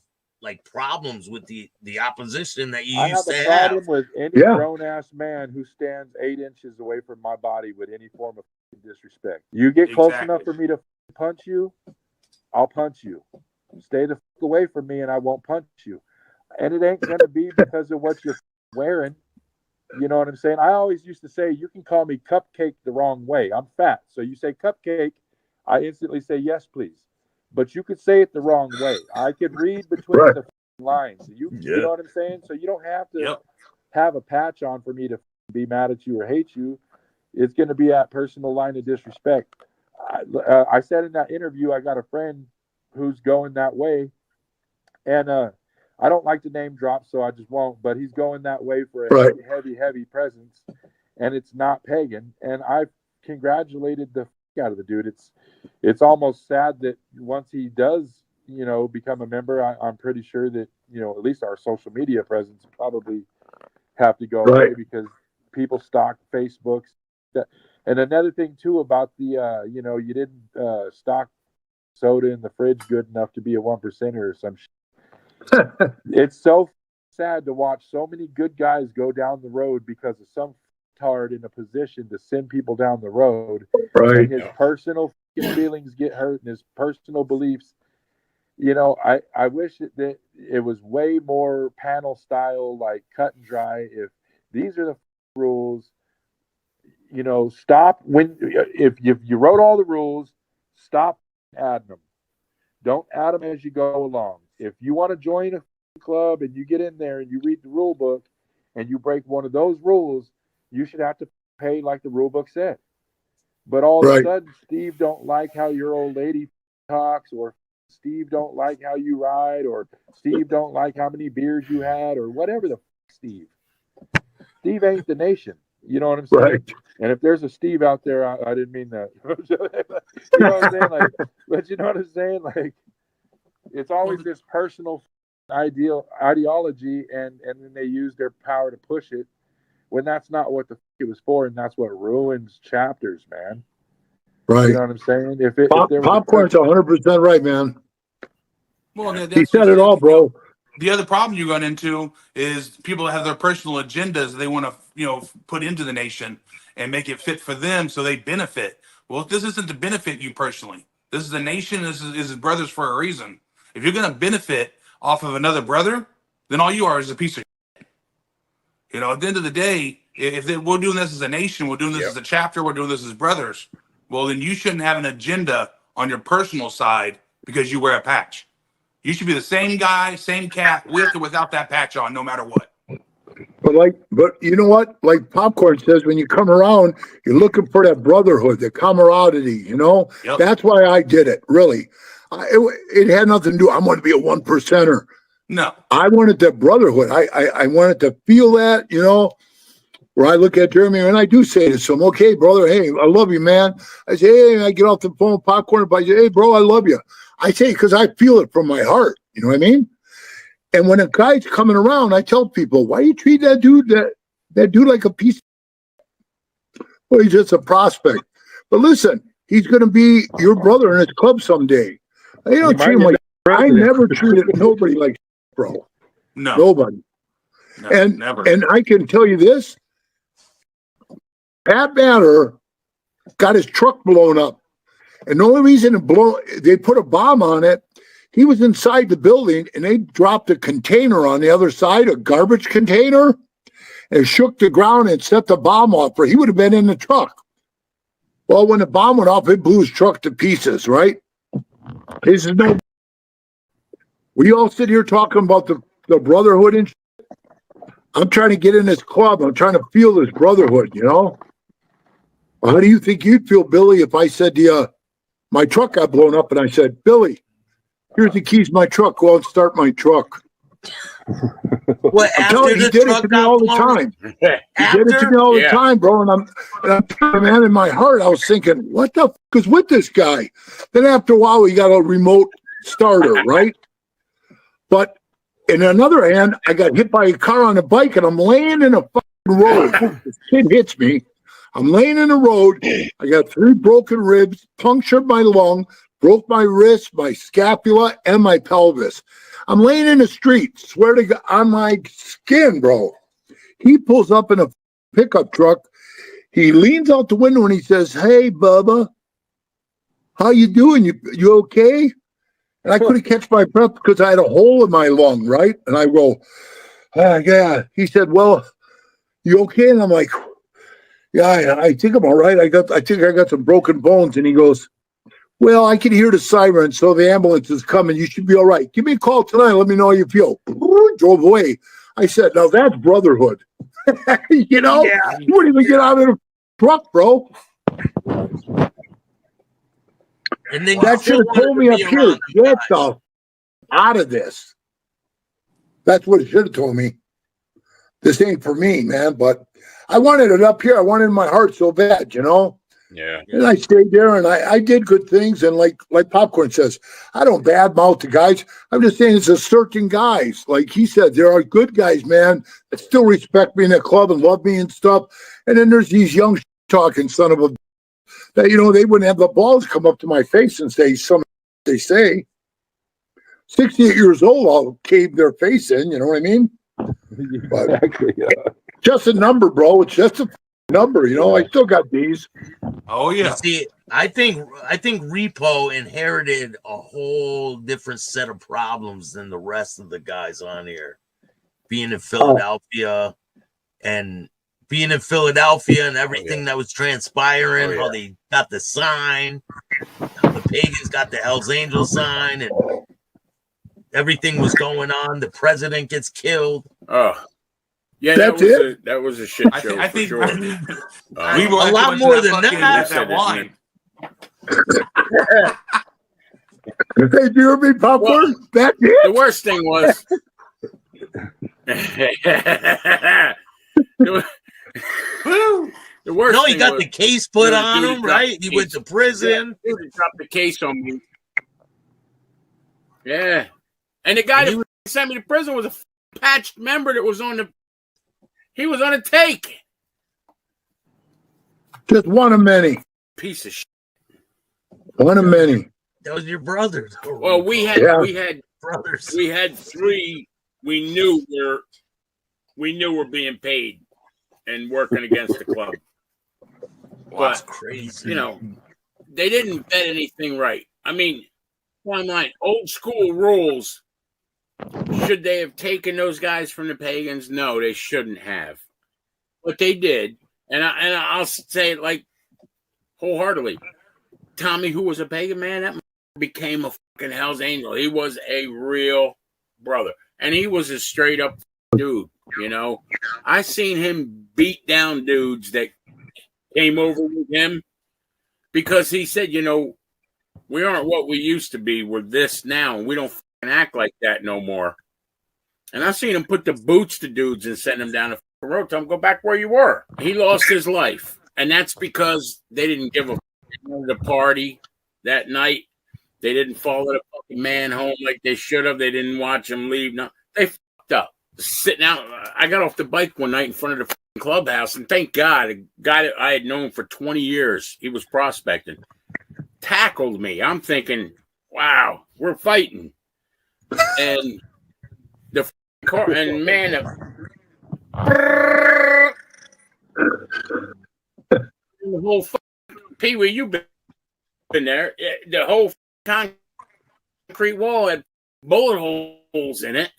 problems with the opposition that you used to have? I have a problem with any grown ass man who stands 8 inches away from my body with any form of disrespect. You get close enough for me to punch you, I'll punch you. Stay the fuck away from me and I won't punch you. And it ain't going to be because of what you're wearing. You know what I'm saying? I always used to say, you can call me cupcake the wrong way. I'm fat. So you say cupcake, I instantly say, yes, please. But you could say it the wrong way. I could read between the line. So you know what I'm saying? So you don't have to have a patch on for me to be mad at you or hate you. It's going to be that personal line of disrespect. I said in that interview, I got a friend who's going that way, and I don't like to name drop, so I just won't, but he's going that way for a heavy presence, and it's not pagan. And I've congratulated the out of the dude. It's almost sad that once he does, become a member, I'm pretty sure that, at least our social media presence probably have to go away because people stalk Facebook. And another thing too about the, you didn't stock soda in the fridge good enough to be a 1%er or some shit. It's so sad to watch so many good guys go down the road because of some tard in a position to send people down the road. And his personal feelings get hurt and his personal beliefs. I wish that it was way more panel style, like cut and dry. If these are the rules, stop if you wrote all the rules, stop adding them. Don't add them as you go along. If you want to join a club and you get in there and you read the rule book and you break one of those rules, you should have to pay like the rule book said. But all of a sudden, Steve don't like how your old lady talks, or Steve don't like how you ride, or Steve don't like how many beers you had, or whatever the Steve. Steve ain't the nation. You know what I'm saying? Right. And if there's a Steve out there, I didn't mean that. You know what I'm saying? But you know what I'm saying? Like, it's always this personal ideology, and then they use their power to push it when that's not what the it was for, and that's what ruins chapters, man. Right. You know what I'm saying? If PopKorn's 100% right, man. Well, he said it all, bro. The other problem you run into is people have their personal agendas they want to, put into the nation and make it fit for them so they benefit. Well, this isn't to benefit you personally. This is a nation. This is brothers for a reason. If you're going to benefit off of another brother, then all you are is a piece of shit. At the end of the day, if we're doing this as a nation, we're doing this as a chapter, we're doing this as brothers, well, then you shouldn't have an agenda on your personal side because you wear a patch. You should be the same guy, same cat, with or without that patch on, no matter what. But you know what? Like PopKorn says, when you come around, you're looking for that brotherhood, the camaraderie, Yep. That's why I did it, really. It had nothing to do, I want to be a 1%er. No. I wanted that brotherhood. I wanted to feel that, where I look at Jeremy and I do say to him, okay, brother, hey, I love you, man. I say, hey, I get off the phone with PopKorn, but I say, hey, bro, I love you. I say, because I feel it from my heart. You know what I mean? And when a guy's coming around, I tell people, why do you treat that dude like a piece of... Well, he's just a prospect. But listen, he's going to be your brother in his club someday. I don't treat him like... I never treated nobody like bro. No. Nobody. No, never. And I can tell you this, Pat Banner got his truck blown up. And the only reason they put a bomb on it, he was inside the building and they dropped a container on the other side, a garbage container, and shook the ground and set the bomb off. He would have been in the truck. Well, when the bomb went off, it blew his truck to pieces, right? He says, no. We all sit here talking about the brotherhood and shit. I'm trying to get in this club. I'm trying to feel this brotherhood, How do you think you'd feel, Billy, if I said to you, my truck got blown up, and I said, Billy, here's the keys to my truck. Go out and start my truck. What, after he did it to me all the time. He did it to me all the time, bro. And I'm telling you, man, in my heart, I was thinking, what the f*** is with this guy? Then after a while, he got a remote starter, right? But in another hand, I got hit by a car on a bike, and I'm laying in a fucking road. This kid hits me. I'm laying in the road. I got 3 broken ribs, punctured my lung, broke my wrist, my scapula, and my pelvis. I'm laying in the street, swear to God, on my skin, bro. He pulls up in a pickup truck. He leans out the window and he says, hey, Bubba, how you doing? You okay? And I couldn't catch my breath because I had a hole in my lung, right? And I go, yeah. He said, well, you okay? And I'm like, yeah, I think I'm all right. I think I got some broken bones. And he goes, Well, I can hear the siren, so the ambulance is coming. You should be all right. Give me a call tonight. Let me know how you feel. Drove away. I said, now that's brotherhood. You know? Yeah. You wouldn't even get out of the truck, bro. And then That should have told me up here, get the out of this. That's what it should have told me. This ain't for me, man. But I wanted it up here. I wanted it in my heart so bad, you know? Yeah. And I stayed there and I did good things. And like PopKorn says, I don't badmouth the guys. I'm just saying it's a certain guys. Like he said, there are good guys, man, that still respect me in the club and love me and stuff. And then there's these young talking son of a that, you know, they wouldn't have the balls come up to my face and say some they say. 68 years old, I'll cave their face in, you know what I mean? But Exactly. Yeah. just a number, bro. It's just a number, you know. I still got these. Oh You yeah. see, I think Repo inherited a whole different set of problems than the rest of the guys on here. Being in Philadelphia and everything that was transpiring, how they got the sign, how the Pagans got the Hells Angels sign, and everything was going on. The president gets killed. Oh, yeah, That's that was a shit show I for think sure. we A lot more than that. That wine. Hey, do you hear me, PopKorn? Well, That's The it. worst thing was the worst No, he thing got was, the case put the on dude him, dropped right? the He went case. to prison. Dude dropped the case on me. Yeah, and the guy that sent me to prison was a patched member that was on the. He was on a take. Just one of many. Piece of shit. One of many. That was your brother. Well, we had brothers. we had three we knew were being paid and working against the club. That's But crazy. you know, they didn't bet anything right. I mean, bottom line, old school rules. Should they have taken those guys from the Pagans? No, they shouldn't have. But they did. And I'll say it like wholeheartedly. Tommy, who was a Pagan man, that became a fucking Hell's Angel. He was a real brother. And he was a straight up dude, you know. I seen him beat down dudes that came over with him because he said, you know, we aren't what we used to be. We're this now, and we don't fucking act like that no more. And I seen him put the boots to dudes and send them down the road. Tell him, go back where you were. He lost his life. And that's because they didn't give a fuck. The party that night. They didn't follow the fucking man home like they should have. They didn't watch him leave. No, they fucked up. Sitting out. I got off the bike one night in front of the fucking clubhouse, and thank God, a guy that I had known for 20 years, he was prospecting, tackled me. I'm thinking, wow, we're fighting. And the car, and man, the whole PeeWee, you've been there. The whole concrete wall had bullet holes in it.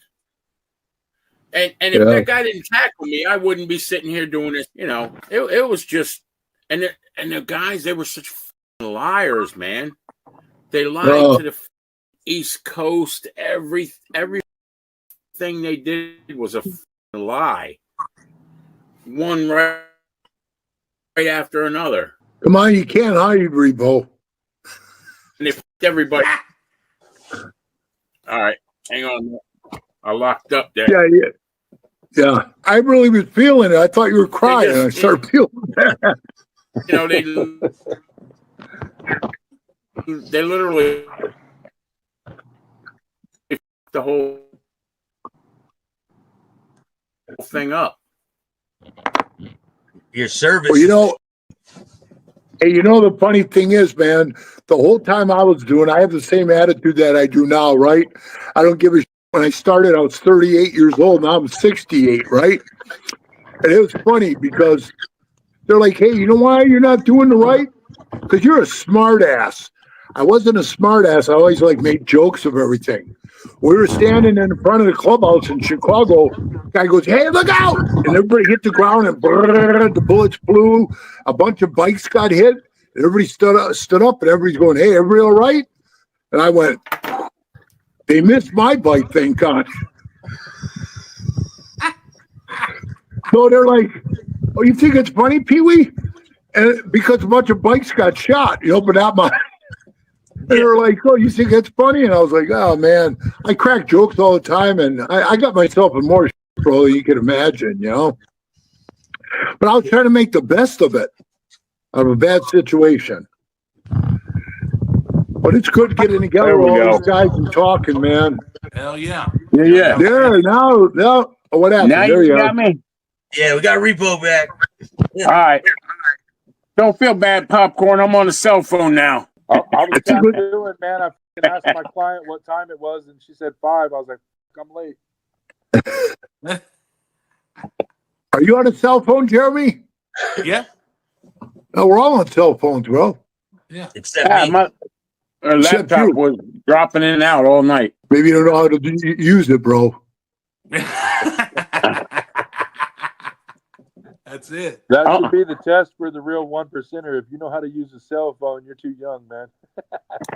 And if that guy didn't tackle me, I wouldn't be sitting here doing this. You know, it was just, and the guys, they were such liars, man. They lied to the East Coast. Everything they did was a lie. One right after another. Come on, you can't hide, Repo. And they fucked everybody. All right, hang on. I locked up there. Yeah. I really was feeling it. I thought you were crying. I started feeling that. You know, they literally fucked the whole thing up. Your service. Well, you know, hey, you know the funny thing is, man, the whole time I was doing, I have the same attitude that I do now, right? I don't give a shit. When I started, I was 38 years old. Now I'm 68, right? And it was funny because they're like, hey, you know why you're not doing the right? Because you're a smart ass. I wasn't a smart ass. I always made jokes of everything. We were standing in front of the clubhouse in Chicago. Guy goes, hey, look out! And everybody hit the ground and brrr, the bullets flew. A bunch of bikes got hit. Everybody stood up, and everybody's going, "Hey, everybody all right?" And I went, "They missed my bike, thank God." So they're like, "Oh, you think it's funny, PeeWee?" And because a bunch of bikes got shot, but not mine. They were like, "Oh, you think that's funny?" And I was like, "Oh man, I crack jokes all the time, and I got myself in more trouble than you can imagine, But I was trying to make the best of it, of a bad situation. But it's good getting together with all these guys and talking, man. Hell yeah. Yeah. There, now, what happened? Now There you you got are. me. Yeah, we got Repo back. All right. Don't feel bad, PopKorn. I'm on the cell phone now. I was doing, man. I asked my client what time it was, and she said 5. I was like, I'm late. Are you on a cell phone, Jeremy? Yeah. No, we're all on cell phones, bro. Yeah. Except me. My Except laptop you. was dropping in and out all night. Maybe you don't know how to use it, bro. That's it. That should be the test for the real 1%er. If you know how to use a cell phone, you're too young, man.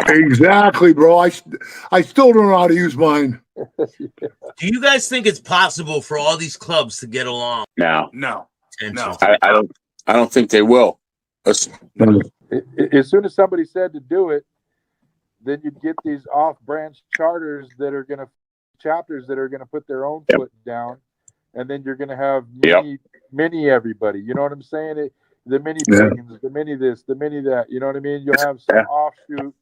Exactly, bro. I still don't know how to use mine. Do you guys think it's possible for all these clubs to get along? No. I don't think they will. As soon as somebody said to do it, then you'd get these off-branch chapters that are going to put their own foot down, and then you're going to have many everybody. You know what I'm saying? The mini Pagans, the mini this, the mini that. You know what I mean? You'll have some offshoot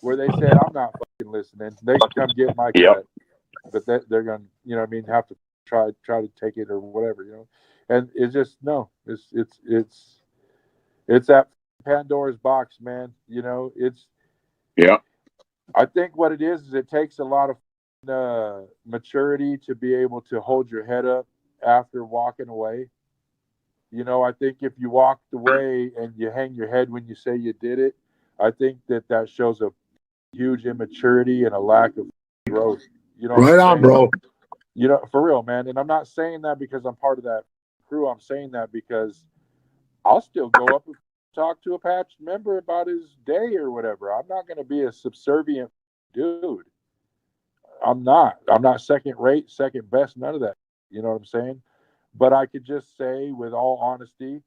where they said, "I'm not fucking listening. They can come get my cut," but they're going to, have to try to take it or whatever. And it's just it's that Pandora's box, man. I think what it is it takes a lot of maturity to be able to hold your head up after walking away. I think if you walked away and you hang your head when you say you did it, I think that shows a huge immaturity and a lack of growth. Right on, bro. For real, man. And I'm not saying that because I'm part of that crew. I'm saying that because I'll still go up and talk to a patched member about his day or whatever. I'm not going to be a subservient dude. I'm not second rate, second best, none of that. You know what I'm saying? But I could just say with all honesty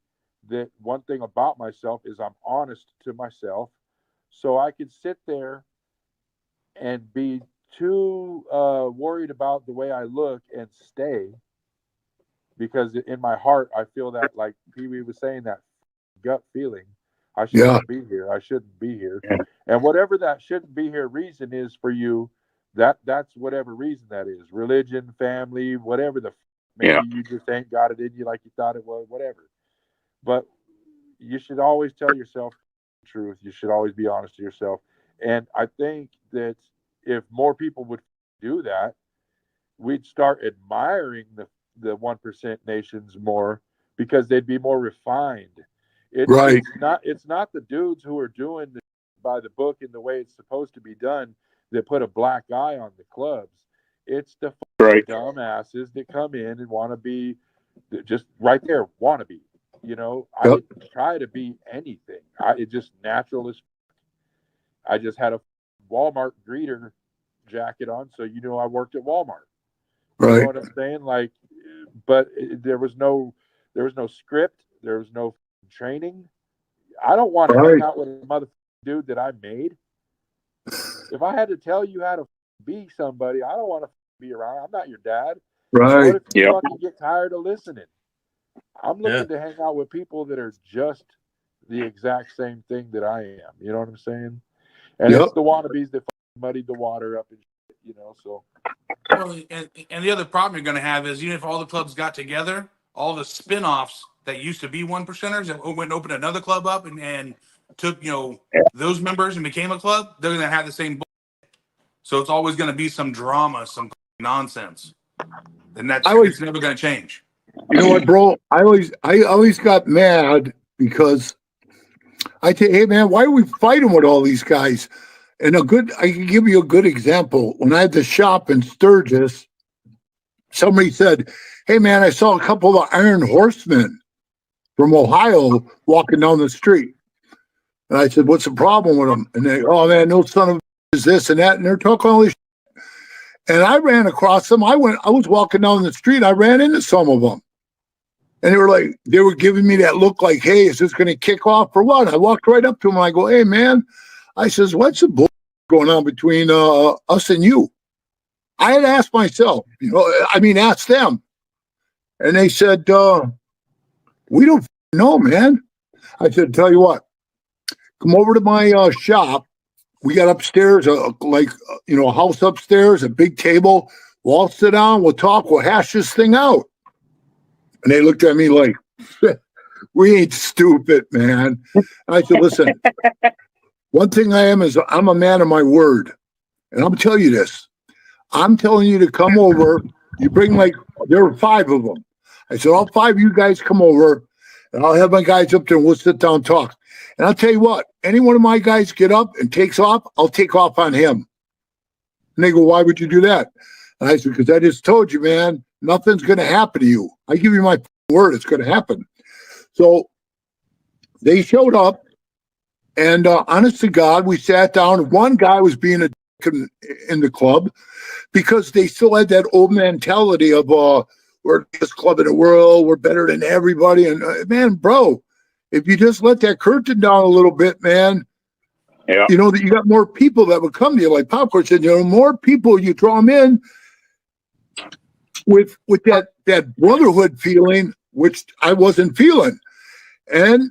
that one thing about myself is I'm honest to myself. So I could sit there and be too worried about the way I look and stay, because in my heart I feel that, like PeeWee was saying, that gut feeling I shouldn't be here. I shouldn't be here. And whatever that shouldn't be here reason is for you, that's whatever reason that is. Religion, family, whatever maybe you just ain't got it in you like you thought it was, whatever. But you should always tell yourself the truth. You should always be honest to yourself. And I think that if more people would do that, we'd start admiring the 1% nations more, because they'd be more refined. It's not the dudes who are doing it by the book in the way it's supposed to be done that put a black eye on the clubs. It's the dumbasses that come in and want to be just right there, want to be. I didn't try to be anything. It just natural as. I just had a Walmart greeter jacket on, so I worked at Walmart. You know what I'm saying? But there was no script. There was no training. I don't want to hang out with a mother dude that I made. If I had to tell you how to be somebody, I don't want to be around. I'm not your dad. Right. What if you fucking get tired of listening? I'm looking to hang out with people that are just the exact same thing that I am. You know what I'm saying? And it's the wannabes that muddied the water up and shit, so. Well, and the other problem you're going to have is, even if all the clubs got together, all the spin-offs that used to be 1%ers that went and opened another club up and took, those members and became a club, they're going to have the same bullshit. So it's always going to be some drama, some nonsense. And it's never going to change. You know what, bro? I always got mad because I say, hey man, why are we fighting with all these guys? And I can give you a good example. When I had the shop in Sturgis, somebody said, hey man, I saw a couple of Iron Horsemen from Ohio walking down the street. And I said, what's the problem with them? And they, oh man, no son of is this and that. And they're talking all this shit. And I ran across them. I was walking down the street. I ran into some of them. And they were giving me that look like, hey, is this going to kick off or what? I walked right up to them and I go, hey man, I says, what's the bull going on between us and you? I had asked myself, asked them. And they said, we don't know, man. I said, tell you what, come over to my shop. We got upstairs, a house upstairs, a big table. We'll all sit down, we'll talk, we'll hash this thing out. And they looked at me like, we ain't stupid, man. And I said, listen, one thing I am is I'm a man of my word. And I'm telling you this. I'm telling you to come over. You bring there were 5 of them. I said, all 5 of you guys come over, and I'll have my guys up there, and we'll sit down and talk. And I'll tell you what, any one of my guys get up and takes off, I'll take off on him. And they go, why would you do that? And I said, because I just told you, man, nothing's going to happen to you. I give you my word, it's going to happen. So they showed up, and honest to God, we sat down. One guy was being a dick in the club because they still had that old mentality of, we're the best club in the world, we're better than everybody. And man, bro, if you just let that curtain down a little bit, man, that you got more people that would come to you. Like PopKorn said, more people, you draw them in with that brotherhood feeling, which I wasn't feeling. And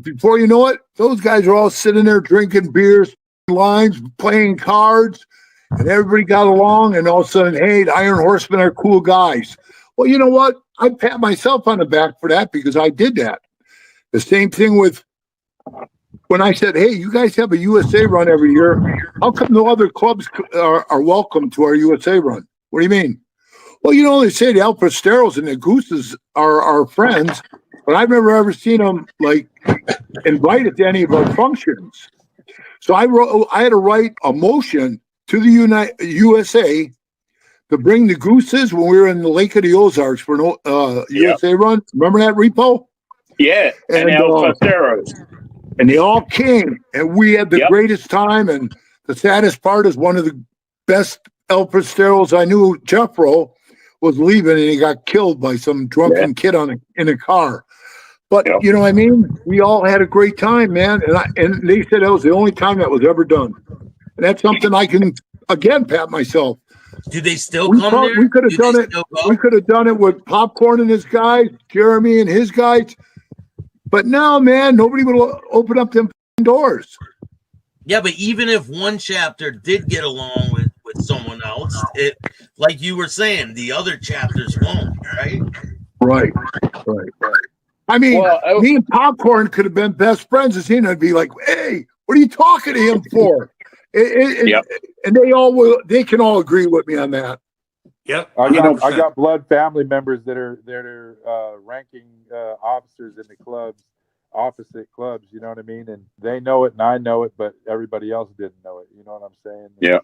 before you know it, those guys are all sitting there drinking beers, lines, playing cards, and everybody got along. And all of a sudden, hey, the Iron Horsemen are cool guys. Well, you know what? I pat myself on the back for that because I did that. The same thing with when I said, hey, you guys have a USA run every year. How come no other clubs are welcome to our USA run? What do you mean? Well, they say the El Posteros and the Gooses are our friends, but I've never ever seen them invited to any of our functions. So I had to write a motion to the USA to bring the Gooses when we were in the Lake of the Ozarks for an USA run. Remember that, Repo? Yeah, and El Posteros. And they all came, and we had the greatest time. And the saddest part is one of the best El Posteros I knew, Jeffro, was leaving, and he got killed by some drunken kid in a car. But you know what I mean? We all had a great time, man. And they said that was the only time that was ever done. And that's something I can, again, pat myself. Do they still come there? We could have done it. We could have done it with PopKorn and his guys, Jeremy and his guys. But no, man, nobody would open up them doors. Yeah, but even if one chapter did get along with someone else, it, like you were saying, the other chapters won't, right? Right. I mean, me and PopKorn could have been best friends. As I'd be like, hey, what are you talking to him for? And they can all agree with me on that. Yep. I got blood family members that are ranking officers in the clubs, opposite clubs. You know what I mean? And they know it, and I know it, but everybody else didn't know it. You know what I'm saying? Yeah.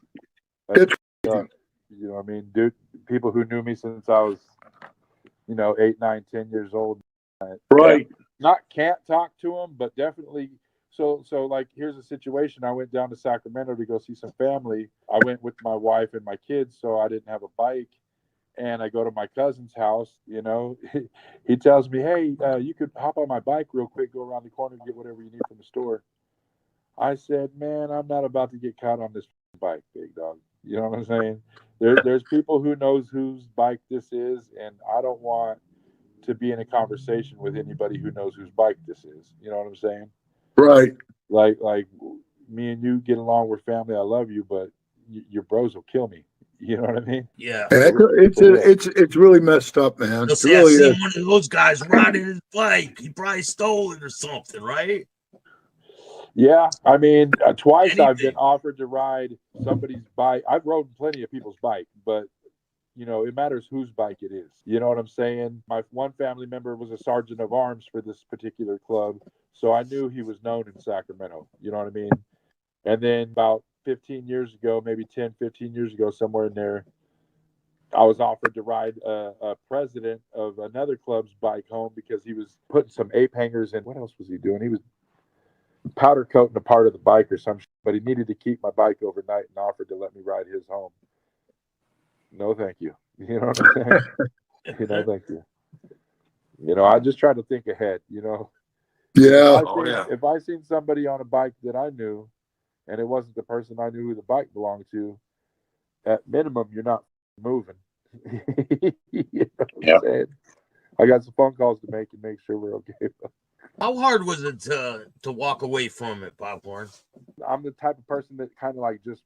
You know what I mean, dude? People who knew me since I was, 8, 9, 10 years old. Right. Can't talk to them, but definitely. So like, here's a situation. I went down to Sacramento to go see some family. I went with my wife and my kids, so I didn't have a bike. And I go to my cousin's house, he tells me, hey, you could hop on my bike real quick, go around the corner and get whatever you need from the store. I said, man, I'm not about to get caught on this bike, big dog. You know what I'm saying? There's people who knows whose bike this is, and I don't want to be in a conversation with anybody who knows whose bike this is. You know what I'm saying? Right. Like me and you get along, we're family. I love you, but your bros will kill me. You know what I mean? Yeah. It's really messed up, man. They'll say, really I seen one of those guys riding his bike. He probably stole it or something, right? Yeah. I mean, twice I've been offered to ride somebody's bike. I've rode plenty of people's bike, but it matters whose bike it is. You know what I'm saying? My one family member was a sergeant of arms for this particular club, so I knew he was known in Sacramento. You know what I mean? And then about 15 years ago, maybe 10, 15 years ago, somewhere in there, I was offered to ride a president of another club's bike home because he was putting some ape hangers in. What else was he doing? powder coating a part of the bike or some shit, but he needed to keep my bike overnight and offered to let me ride his home. No, thank you. You know what I'm saying? You know, thank you. You know, I just try to think ahead, you know. Yeah. If I seen somebody on a bike that I knew and it wasn't the person I knew who the bike belonged to, at minimum, you're not moving. You know what I'm saying? I got some phone calls to make and make sure we're okay. How hard was it to walk away from it, PopKorn? I'm the type of person that kind of like just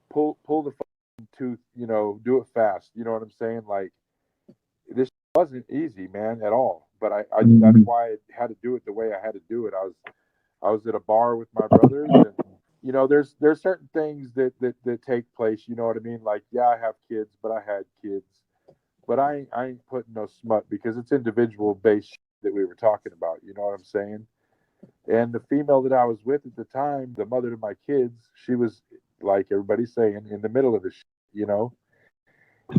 pull the tooth, you know, do it fast. You know what I'm saying? Like, this wasn't easy, man, at all. But I that's why I had to do it the way I had to do it. I was at a bar with my brothers, and you know, there's certain things that take place. You know what I mean? Like, yeah, I have kids, but I had kids, but I ain't putting no smut because it's individual based that we were talking about. You know what I'm saying? And the female that I was with at the time, the mother to my kids, she was like everybody's saying in the middle of this, you know.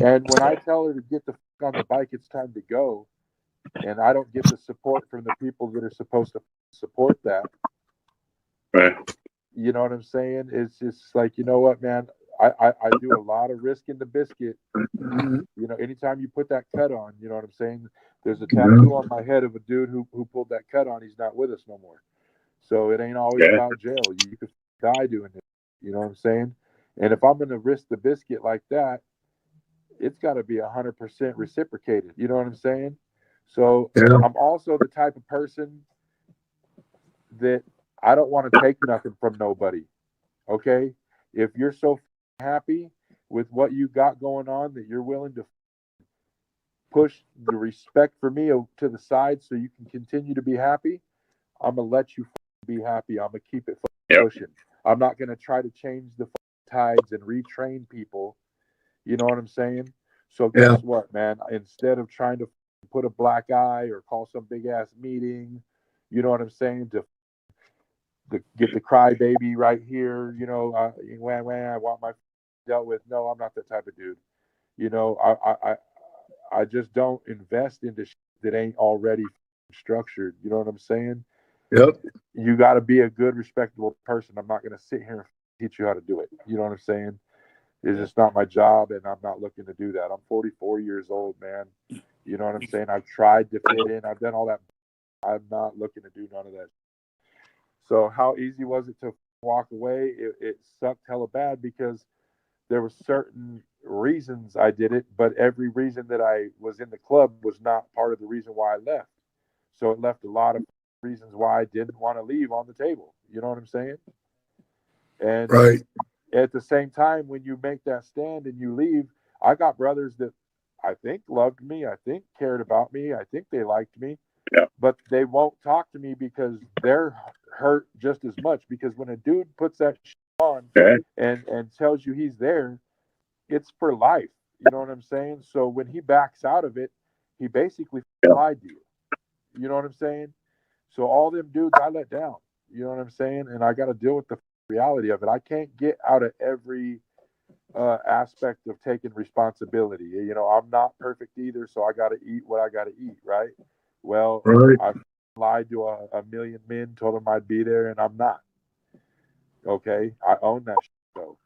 And when I tell her to get the on the bike, it's time to go, and I don't get the support from the people that are supposed to support that. Right. You know what I'm saying? It's just like, you know what, man, I do a lot of risk in the biscuit. You know, anytime you put that cut on, you know what I'm saying? There's a tattoo on my head of a dude who pulled that cut on. He's not with us no more. So it ain't always about jail. You could die doing it. You know what I'm saying? And if I'm going to risk the biscuit like that, it's got to be 100% reciprocated. You know what I'm saying? So I'm also the type of person that I don't want to take nothing from nobody. Okay? If you're so happy with what you got going on that you're willing to push the respect for me to the side so you can continue to be happy, I'm going to let you be happy. I'm going to keep it pushing. I'm not going to try to change the tides and retrain people. You know what I'm saying? So guess what, man? Instead of trying to put a black eye or call some big ass meeting, you know what I'm saying, to get the crybaby right here, you know, I want my dealt with. No, I'm not that type of dude. You know, I just don't invest into shit that ain't already structured. You know what I'm saying? Yep. You got to be a good, respectable person. I'm not going to sit here and teach you how to do it. You know what I'm saying? It's just not my job, and I'm not looking to do that. I'm 44 years old, man. You know what I'm saying? I've tried to fit in. I've done all that. I'm not looking to do none of that. So how easy was it to walk away? It sucked hella bad because there were certain reasons I did it, but every reason that I was in the club was not part of the reason why I left. So it left a lot of reasons why I didn't want to leave on the table. You know what I'm saying? And at the same time, when you make that stand and you leave, I got brothers that I think loved me, I think cared about me, I think they liked me, but they won't talk to me because they're hurt just as much. Because when a dude puts that shit on and tells you he's there, it's for life. You know what I'm saying? So when he backs out of it, he basically lied to you. You know what I'm saying? So all them dudes I let down. You know what I'm saying? And I got to deal with the reality of it. I can't get out of every aspect of taking responsibility. You know, I'm not perfect either, so I got to eat what I got to eat, right? Well, I lied to a million men, told them I'd be there, and I'm not. Okay? I own that shit, though.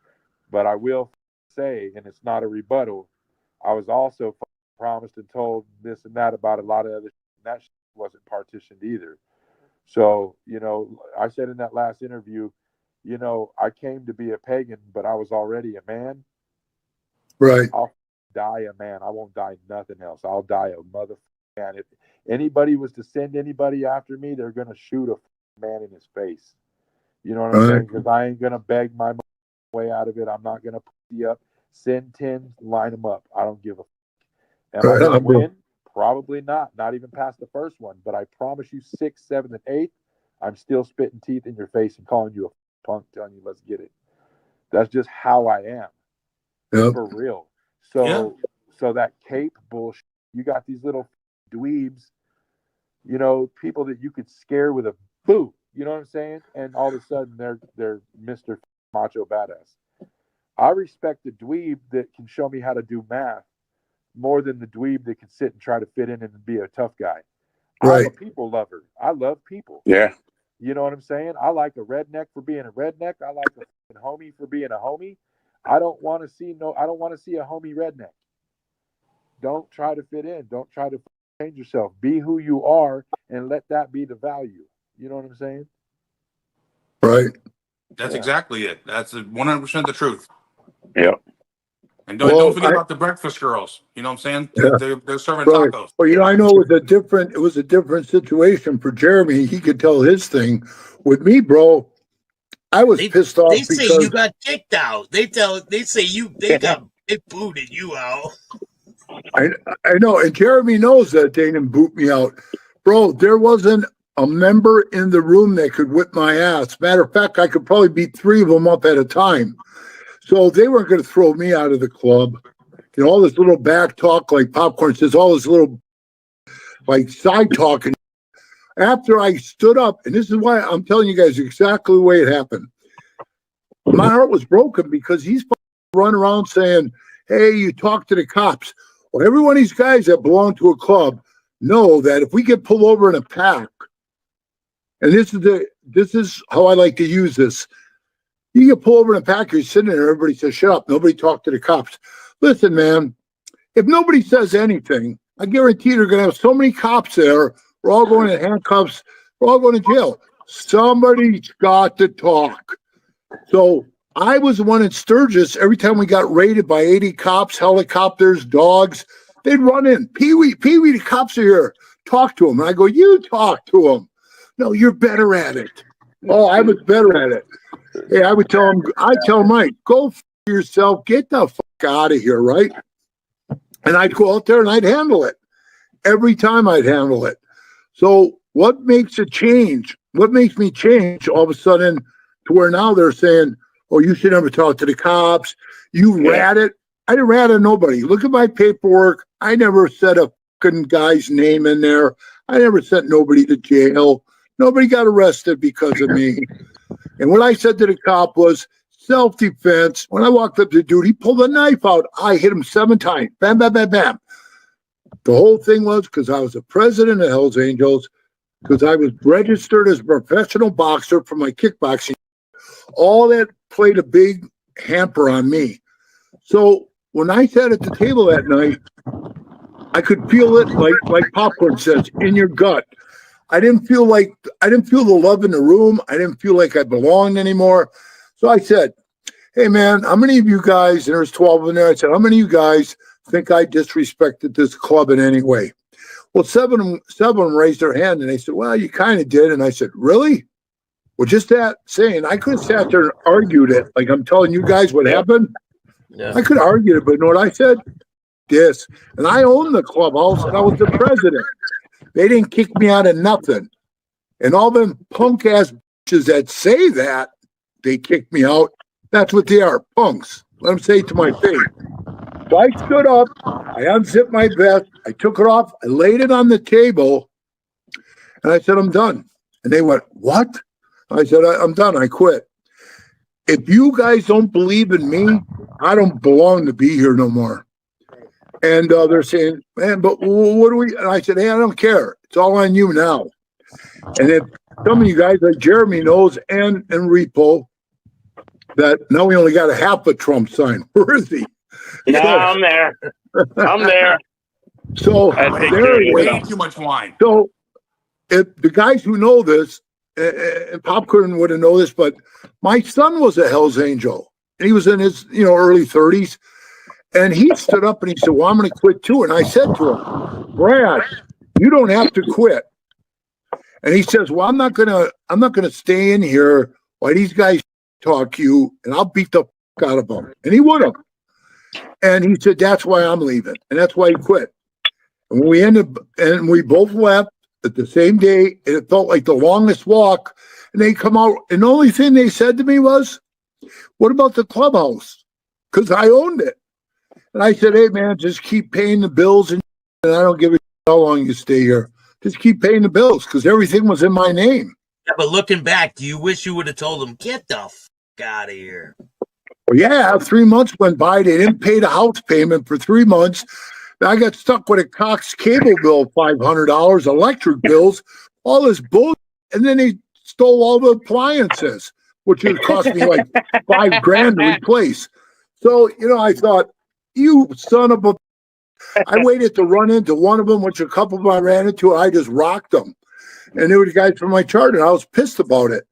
But I will say, and it's not a rebuttal, I was also promised and told this and that about a lot of other shit, and that shit wasn't partitioned either. So, you know, I said in that last interview, you know, I came to be a pagan, but I was already a man. Right. I'll die a man. I won't die nothing else. I'll die a motherfucking man. If anybody was to send anybody after me, they're going to shoot a man in his face. You know what I'm saying? Because I ain't going to beg my way out of it. I'm not going to put you up. Send 10, line them up. I don't give a fuck. Am I going to win? Probably not. Not even past the first one. But I promise you 6, 7, and 8, I'm still spitting teeth in your face and calling you a punk, telling you, let's get it. That's just how I am. For real. So that cape bullshit, you got these little dweebs, you know, people that you could scare with a boo. You know what I'm saying? And all of a sudden they're Mr. Macho Badass. I respect the dweeb that can show me how to do math more than the dweeb that can sit and try to fit in and be a tough guy. I'm a people lover. I love people. Yeah. You know what I'm saying? I like a redneck for being a redneck. I like a homie for being a homie. I don't want to see a homie redneck. Don't try to fit in. Don't try to change yourself. Be who you are and let that be the value. You know what I'm saying? Right. That's exactly it. That's 100% the truth. Yep. And don't forget about the breakfast girls. You know what I'm saying? Yeah. They're serving Right. tacos. Well, you know, I know it was a different situation for Jeremy. He could tell his thing. With me, bro, I was pissed off They because say you got kicked out. They say they booted you out. I know, and Jeremy knows that they didn't boot me out. Bro, there wasn't a member in the room that could whip my ass. Matter of fact, I could probably beat 3 of them up at a time. So they weren't going to throw me out of the club. You know, all this little back talk, like PopKorn says, all this little like side talking. After I stood up, and this is why I'm telling you guys exactly the way it happened. My heart was broken because he's running around saying, hey, you talk to the cops. Well, every one of these guys that belong to a club know that if we get pulled over in a pack, and this is how I like to use this. You get pulled over in a pack, you're sitting there, everybody says, shut up, nobody talk to the cops. Listen, man, if nobody says anything, I guarantee they're going to have so many cops there. We're all going in handcuffs. We're all going to jail. Somebody's got to talk. So I was the one in Sturgis. Every time we got raided by 80 cops, helicopters, dogs, they'd run in. PeeWee, the cops are here. Talk to them. And I go, you talk to them. No, you're better at it. Oh, I was better at it. Hey, I tell Mike, go f yourself. Get the fuck out of here, right? And I'd go out there and I'd handle it. Every time I'd handle it. So what makes a change? What makes me change all of a sudden to where now they're saying, oh, you should never talk to the cops. You ratted. I didn't rat at nobody. Look at my paperwork. I never said a fucking guy's name in there. I never sent nobody to jail. Nobody got arrested because of me. And what I said to the cop was self-defense. When I walked up to the dude, he pulled a knife out. I hit him 7 times. Bam, bam, bam, bam. The whole thing was because I was the president of Hells Angels, because I was registered as a professional boxer for my kickboxing. All that played a big hamper on me. So when I sat at the table that night, I could feel it like PopKorn says, in your gut. I didn't feel the love in the room. I didn't feel like I belonged anymore. So I said, hey man, how many of you guys, and there's 12 in there, I said, how many of you guys think I disrespected this club in any way? Well, seven of them raised their hand and they said, well, you kind of did. And I said, really? Well, just that saying, I could have sat there and argued it. Like I'm telling you guys what happened. Yeah. I could have argued it, but you know what I said? This. And I owned the clubhouse and I was the president. They didn't kick me out of nothing. And all them punk ass bitches that say that they kicked me out, that's what they are, punks. Let them say it to my face. So I stood up, I unzipped my vest, I took it off, I laid it on the table, and I said, I'm done. And they went, what? I said, I'm done, I quit. If you guys don't believe in me, I don't belong to be here no more. And they're saying, man, but what do we? And I said, hey, I don't care. It's all on you now. And if some of you guys like Jeremy knows and Repo that now we only got a half a Trump sign. Where is he? No, I'm there. I'm there. So there it way is. too much wine. So if the guys who know this, and PopKorn wouldn't know this, but my son was a Hell's Angel. And he was in his early 30s. And he stood up and he said, well, I'm going to quit too. And I said to him, Brad, you don't have to quit. And he says, well, I'm not going to stay in here while these guys talk you and I'll beat the fuck out of them. And he would have. And he said, that's why I'm leaving. And that's why he quit. And we both left at the same day. And it felt like the longest walk. And they come out. And the only thing they said to me was, what about the clubhouse? Because I owned it. And I said, hey, man, just keep paying the bills. And I don't give a shit how long you stay here. Just keep paying the bills because everything was in my name. Yeah, but looking back, do you wish you would have told them, get the fuck out of here? Well, yeah, 3 months went by. They didn't pay the house payment for 3 months. I got stuck with a Cox cable bill of $500, electric bills, all this bullshit. And then they stole all the appliances, which would cost me like $5,000 to replace. So, I thought, you son of a, I waited to run into one of them, which a couple of them I ran into, I just rocked them. And they were the guys from my chart, and I was pissed about it.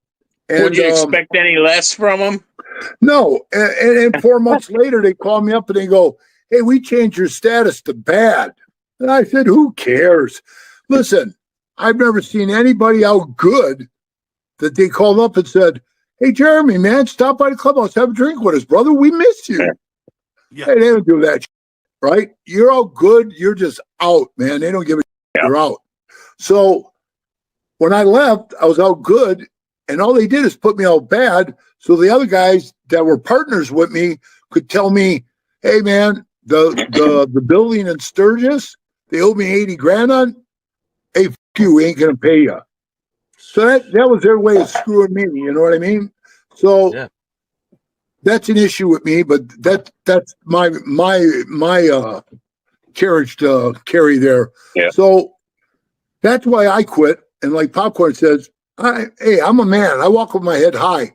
And, would you expect any less from them? No. And 4 months later, they call me up and they go, hey, we changed your status to bad. And I said, who cares? Listen, I've never seen anybody out good that they called up and said, hey, Jeremy, man, stop by the clubhouse, have a drink with us, brother. We miss you. Yeah. Hey, they don't do that, right? You're out good. You're just out, man. They don't give a shit. You're out. So when I left, I was out good, and all they did is put me out bad. So the other guys that were partners with me could tell me, hey, man, the building in Sturgis, they owe me $80,000 on. Hey, f you, we ain't gonna pay you. So that was their way of screwing me. You know what I mean? So that's an issue with me, but that's my carriage to carry there. Yeah. So that's why I quit. And like PopKorn says, hey, I'm a man. I walk with my head high.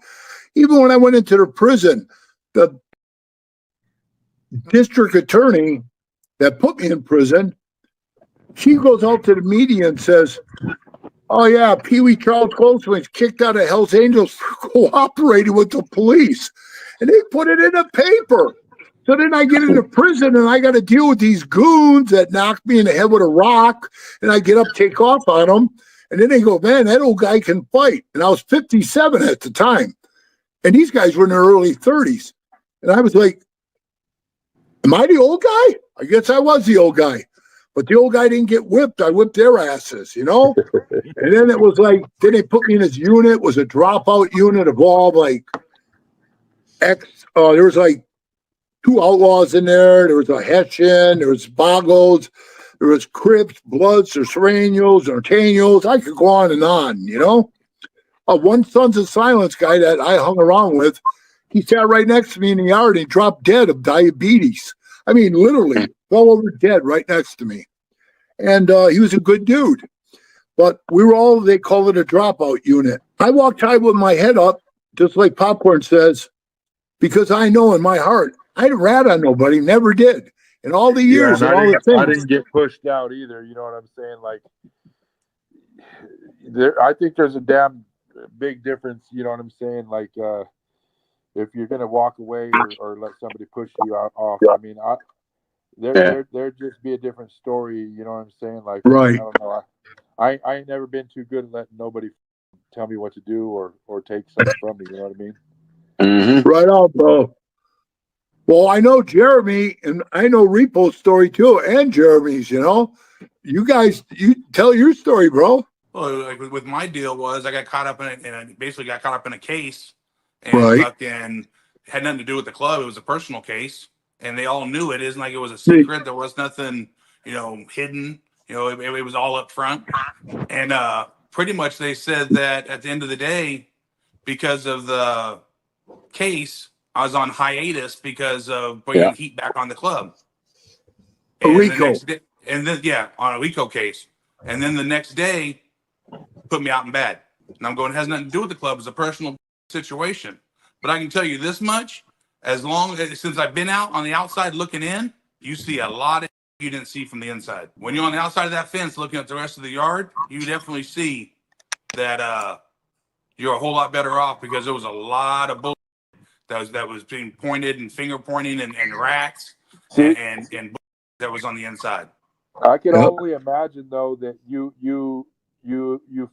Even when I went into the prison, the district attorney that put me in prison, she goes out to the media and says, oh yeah, PeeWee Charles Goldsmith's kicked out of Hell's Angels for cooperating with the police. And they put it in the paper. So then I get into prison and I got to deal with these goons that knock me in the head with a rock. And I get up, take off on them. And then they go, man, that old guy can fight. And I was 57 at the time. And these guys were in their early 30s. And I was like, am I the old guy? I guess I was the old guy. But the old guy didn't get whipped. I whipped their asses, And then it was like, then they put me in this unit. It was a dropout unit of all like there was like 2 outlaws in there. There was a Hessian. There was Bogos. There was Crips, Bloods, or Serranos, or Tanos. I could go on and on, One Sons of Silence guy that I hung around with, he sat right next to me in the yard and he dropped dead of diabetes. I mean, literally fell over dead right next to me. And he was a good dude. But we were all, they call it a dropout unit. I walked high with my head up, just like PopKorn says, because I know in my heart, I didn't rat on nobody, never did. In all the years and all the things. I didn't get pushed out either. You know what I'm saying? Like, I think there's a damn big difference. You know what I'm saying? Like, if you're gonna walk away or let somebody push you off, I mean, there'd just be a different story. You know what I'm saying? Like, right. I don't know. I ain't never been too good at letting nobody tell me what to do or take something from me. You know what I mean? Mm-hmm. Right on, bro. Well, I know Jeremy, and I know Repo's story too, and Jeremy's. You guys, you tell your story, bro. Well, like with my deal was I got caught up basically got caught up in a case, and fucking had nothing to do with the club. It was a personal case, and they all knew it. Isn't like it was a secret. There was nothing, hidden. It was all up front, and pretty much they said that at the end of the day, because of the case, I was on hiatus because of bringing heat back on the club. And RICO. On a RICO case. And then the next day, put me out in bad. And I'm going, it has nothing to do with the club. It's a personal situation. But I can tell you this much, since I've been out on the outside looking in, you see a lot of you didn't see from the inside. When you're on the outside of that fence looking at the rest of the yard, you definitely see that you're a whole lot better off because there was a lot of bull that was being pointed and finger pointing and racks and that was on the inside. I can only imagine though that you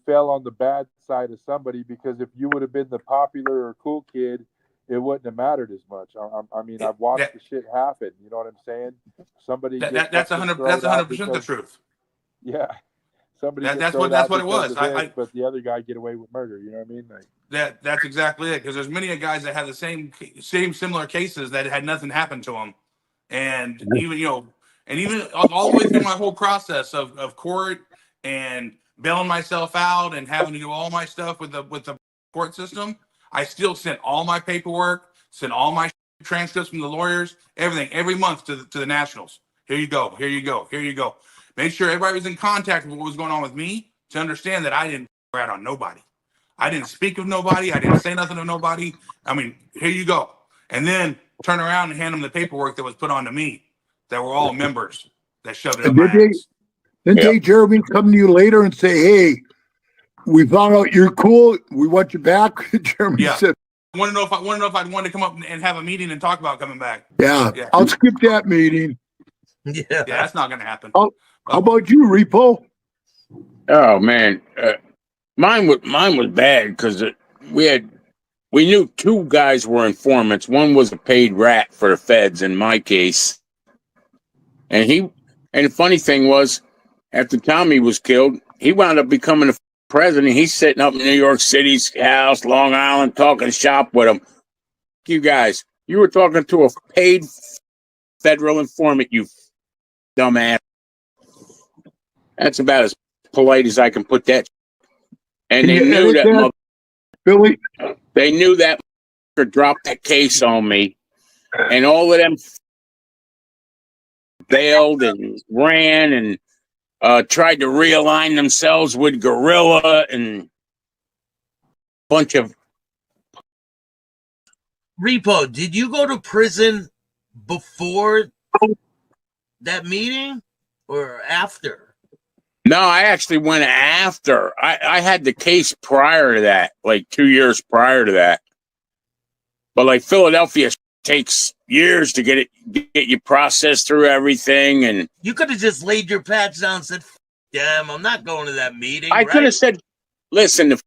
fell on the bad side of somebody, because if you would have been the popular or cool kid, it wouldn't have mattered as much. I mean, I've watched the shit happen. You know what I'm saying? Somebody that's 100% the truth. Yeah. That's what it was. But the other guy get away with murder. You know what I mean? Like, that's exactly it. Because there's many guys that had the same similar cases that had nothing happen to them, and even all the way through my whole process of court and bailing myself out and having to do all my stuff with the court system, I still sent all my paperwork, sent all my transcripts from the lawyers, everything every month to the nationals. Here you go. Here you go. Here you go. Made sure everybody was in contact with what was going on with me to understand that I didn't rat on nobody. I didn't speak with nobody. I didn't say nothing to nobody. I mean, here you go. And then turn around and hand them the paperwork that was put onto me that were all members that shoved it up my ass. Didn't they, Jeremy, come to you later and say, hey, we found out you're cool. We want you back? Jeremy said, I want to know if I'd want to come up and have a meeting and talk about coming back. Yeah. I'll skip that meeting. Yeah, that's not going to happen. How about you, Repo? Oh man, mine was bad because we knew two guys were informants. One was a paid rat for the feds in my case, and the funny thing was, after Tommy was killed, he wound up becoming the president. He's sitting up in New York City's house, Long Island, talking shop with him. You guys, you were talking to a paid federal informant, you dumbass. That's about as polite as I can put that. And they knew that Billy. They knew that dropped that case on me, and all of them bailed and ran and tried to realign themselves with Gorilla and a bunch of. Repo, did you go to prison before that meeting or after? No, I actually went after. I had the case prior to that, like 2 years prior to that. But like Philadelphia takes years to get you processed through everything, and you could have just laid your patch down and said, "Damn, I'm not going to that meeting." I could have said, "Listen, the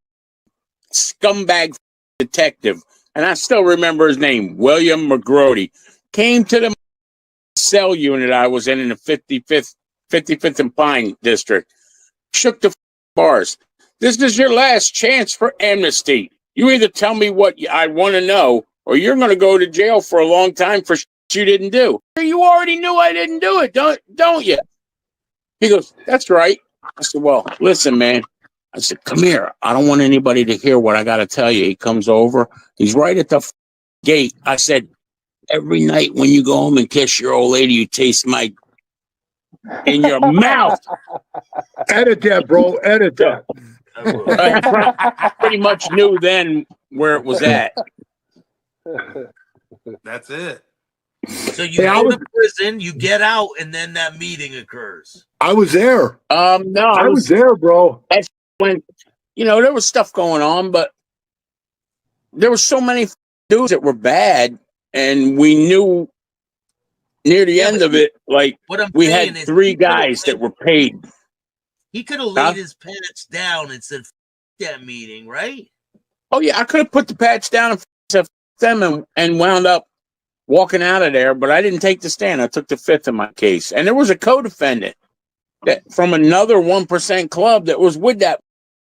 scumbag detective," and I still remember his name, William McGrody, came to the cell unit I was in the 55th and Pine district, shook the bars. This is your last chance for amnesty. You either tell me what I want to know, or you're going to go to jail for a long time for you didn't do. You already knew I didn't do it, don't you? He goes, "That's right." I said, "Well, listen, man." I said, "Come here. I don't want anybody to hear what I got to tell you." He comes over. He's right at the gate. I said, "Every night when you go home and kiss your old lady, you taste my in your mouth." Edit that, bro. Edit that. I pretty much knew then where it was at. That's it. So you go to prison, you get out, and then that meeting occurs. I was there. No, I was there, bro. That's when, there was stuff going on, but there were so many dudes that were bad, and we knew near the end of it, like we had 3 guys that were paid. He could have laid his patch down and said, "F that meeting," right? Oh yeah, I could have put the patch down and f them and wound up walking out of there, but I didn't take the stand. I took the 5th in my case, and there was a co-defendant that from another 1% club that was with that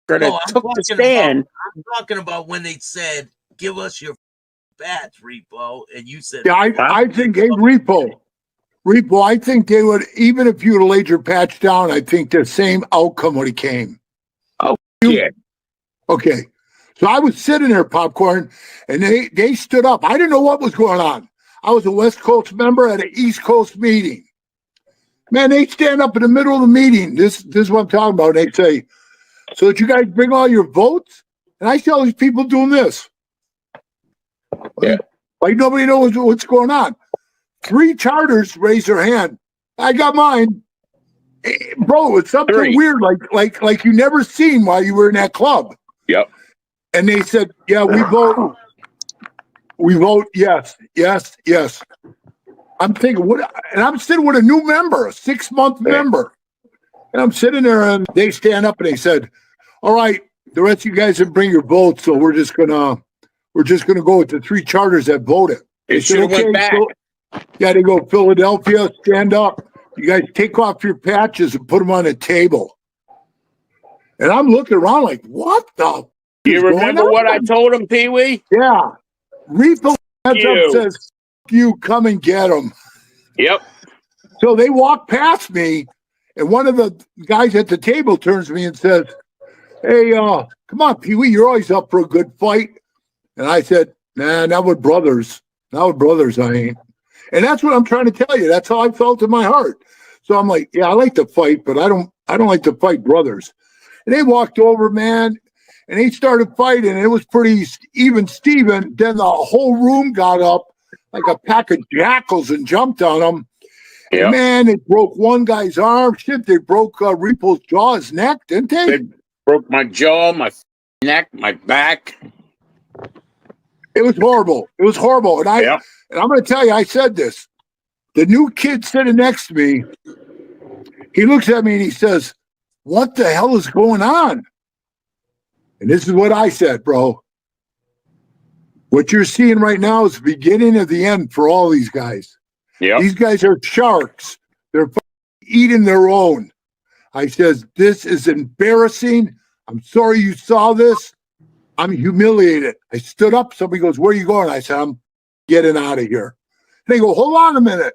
that took the stand. I'm talking about when they said, "Give us your patch, Repo," and you said, "Yeah, I think, hey, Repo, I think they would, even if you would have laid your patch down, I think the same outcome would have came." Oh, yeah. Okay. So I was sitting there, PopKorn, and they stood up. I didn't know what was going on. I was a West Coast member at an East Coast meeting. Man, they stand up in the middle of the meeting. This is what I'm talking about. They say, "So did you guys bring all your votes?" And I see all these people doing this. Yeah. Like nobody knows what's going on. 3 charters raised their hand. I got mine. Bro, it's something 3. weird, like you never seen while you were in that club. Yep. And they said, "Yeah, we vote. We vote yes, yes, yes." I'm thinking, what? And I'm sitting with a new member, a 6-month member. And I'm sitting there, and they stand up and they said, "All right, the rest of you guys didn't bring your votes, so we're just gonna go with the 3 charters that voted." It should have went back. Yeah, they go, "Philadelphia, stand up. You guys take off your patches and put them on a table." And I'm looking around like, what the? You remember what I told him, PeeWee? Yeah. Repo says, "F you, come and get them." Yep. So they walk past me, and one of the guys at the table turns to me and says, "Hey, come on, PeeWee, you're always up for a good fight." And I said, "Nah, not with brothers. Not with brothers, I ain't." And that's what I'm trying to tell you. That's how I felt in my heart. So I'm like, yeah, I like to fight, but I don't like to fight brothers. And they walked over, man, and they started fighting, and it was pretty even Steven. Then the whole room got up like a pack of jackals and jumped on him. Yep. And man, they broke one guy's arm. Shit, they broke Repo's jaw, his neck, didn't they? They broke my jaw, my neck, my back. It was horrible. It was horrible. And I'm going to tell you, I said this. The new kid sitting next to me, he looks at me and he says, "What the hell is going on?" And this is what I said, bro. What you're seeing right now is the beginning of the end for all these guys. Yeah. These guys are sharks. They're eating their own. I says, this is embarrassing. I'm sorry you saw this. I'm humiliated. I stood up. Somebody goes, "Where are you going?" I said, "I'm getting out of here." And they go, "Hold on a minute.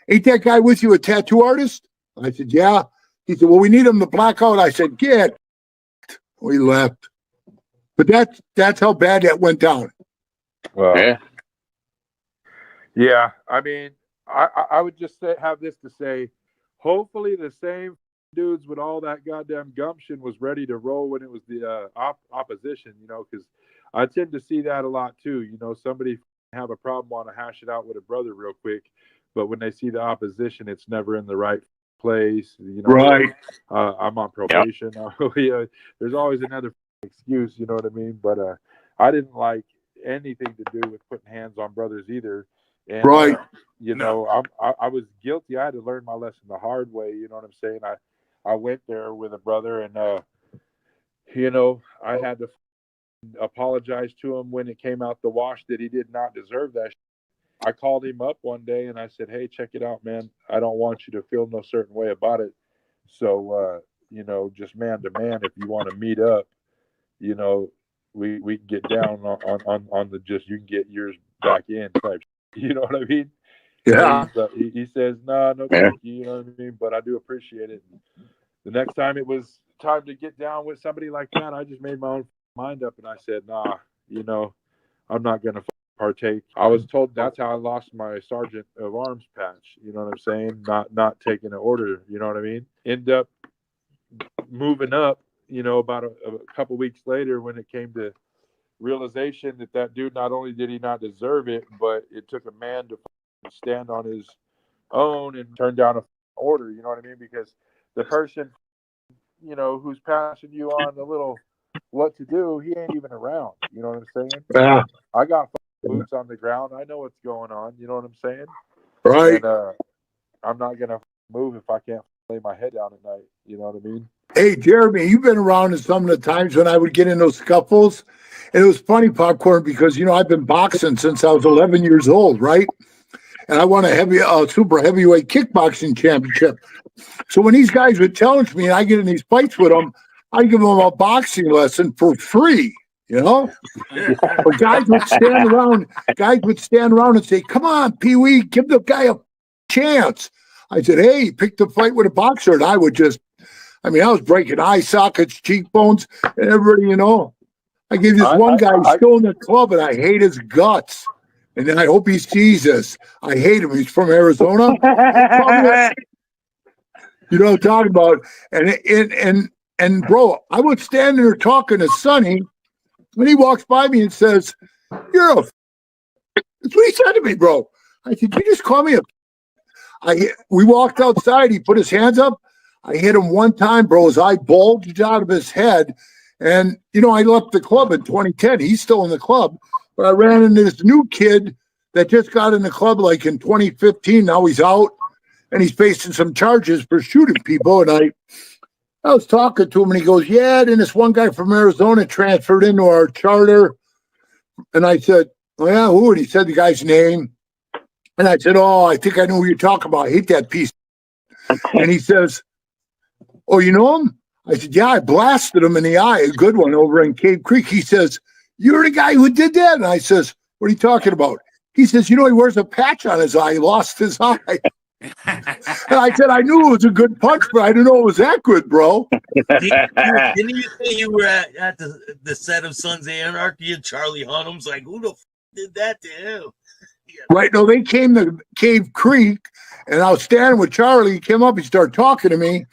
Ain't that guy with you a tattoo artist?" I said, "Yeah." He said, "Well, we need him to black out." I said, "Get." We left. But that's how bad that went down. Well, yeah. I mean, I would just have this to say. Hopefully, the same dudes with all that goddamn gumption was ready to roll when it was the opposition. You know, because I tend to see that a lot too. You know, somebody have a problem, want to hash it out with a brother real quick, but when they see the opposition, it's never in the right place. You know, right? I'm on probation. Yep. There's always another excuse. You know what I mean? But I didn't like anything to do with putting hands on brothers either. And, right. You know, I was guilty. I had to learn my lesson the hard way. You know what I'm saying? I went there with a brother, and you know, I had to apologize to him when it came out the wash that he did not deserve that. I called him up one day and I said, "Hey, check it out, man. I don't want you to feel no certain way about it. So, you know, just man to man, if you want to meet up, you know, we can get down on the just you can get yours back in type." You know what I mean? Yeah. He says, "No, thank you." You know what I mean? But I do appreciate it. The next time it was time to get down with somebody like that, I just made my own mind up and I said, "Nah, you know, I'm not going to partake." I was told that's how I lost my sergeant of arms patch. You know what I'm saying? Not taking an order. You know what I mean? End up moving up. You know, about a couple weeks later, when it came to realization that dude, not only did he not deserve it, but it took a man to stand on his own and turn down an order. You know what I mean? Because the person, you know, who's passing you on a little what to do, he ain't even around. You know what I'm saying? Yeah. I got boots on the ground. I know what's going on. You know what I'm saying? Right. And I'm not gonna move if I can't lay my head down at night. You know what I mean? Hey, Jeremy, you've been around in some of the times when I would get in those scuffles. And it was funny, PopKorn, because, you know, I've been boxing since I was 11 years old, right? And I won a super heavyweight kickboxing championship. So when these guys would challenge me and I get in these fights with them, I give them a boxing lesson for free, you know? But guys would stand around and say, "Come on, PeeWee, give the guy a chance." I said, "Hey, pick the fight with a boxer." And I would just, I was breaking eye sockets, cheekbones, and everybody, you know. I gave this one guy still in the club, and I hate his guts. And then I hope he sees this. I hate him. He's from Arizona. You know what I'm talking about? And bro, I was standing there talking to Sonny, when he walks by me and says, "You're a." That's what he said to me, bro. I said, "You just call me a." We walked outside. He put his hands up. I hit him one time, bro. His eye bulged out of his head. And, you know, I left the club in 2010. He's still in the club. But I ran into this new kid that just got in the club like in 2015. Now he's out. And he's facing some charges for shooting people. And I was talking to him, and he goes, "Yeah." Then this one guy from Arizona transferred into our charter. And I said, "Oh, yeah, who?" And he said the guy's name. And I said, "Oh, I think I know who you're talking about. I hate that piece." And he says, "Oh, you know him?" I said, "Yeah, I blasted him in the eye, a good one over in Cave Creek." He says, "You're the guy who did that?" And I says, "What are you talking about?" He says, "You know, he wears a patch on his eye. He lost his eye." And I said, "I knew it was a good punch, but I didn't know it was that good, bro." Didn't you say you were at the set of Sons of Anarchy and Charlie Hunnam's like, who the did that to him? Right. No, they came to Cave Creek, And I was standing with Charlie. He came up, he started talking to me.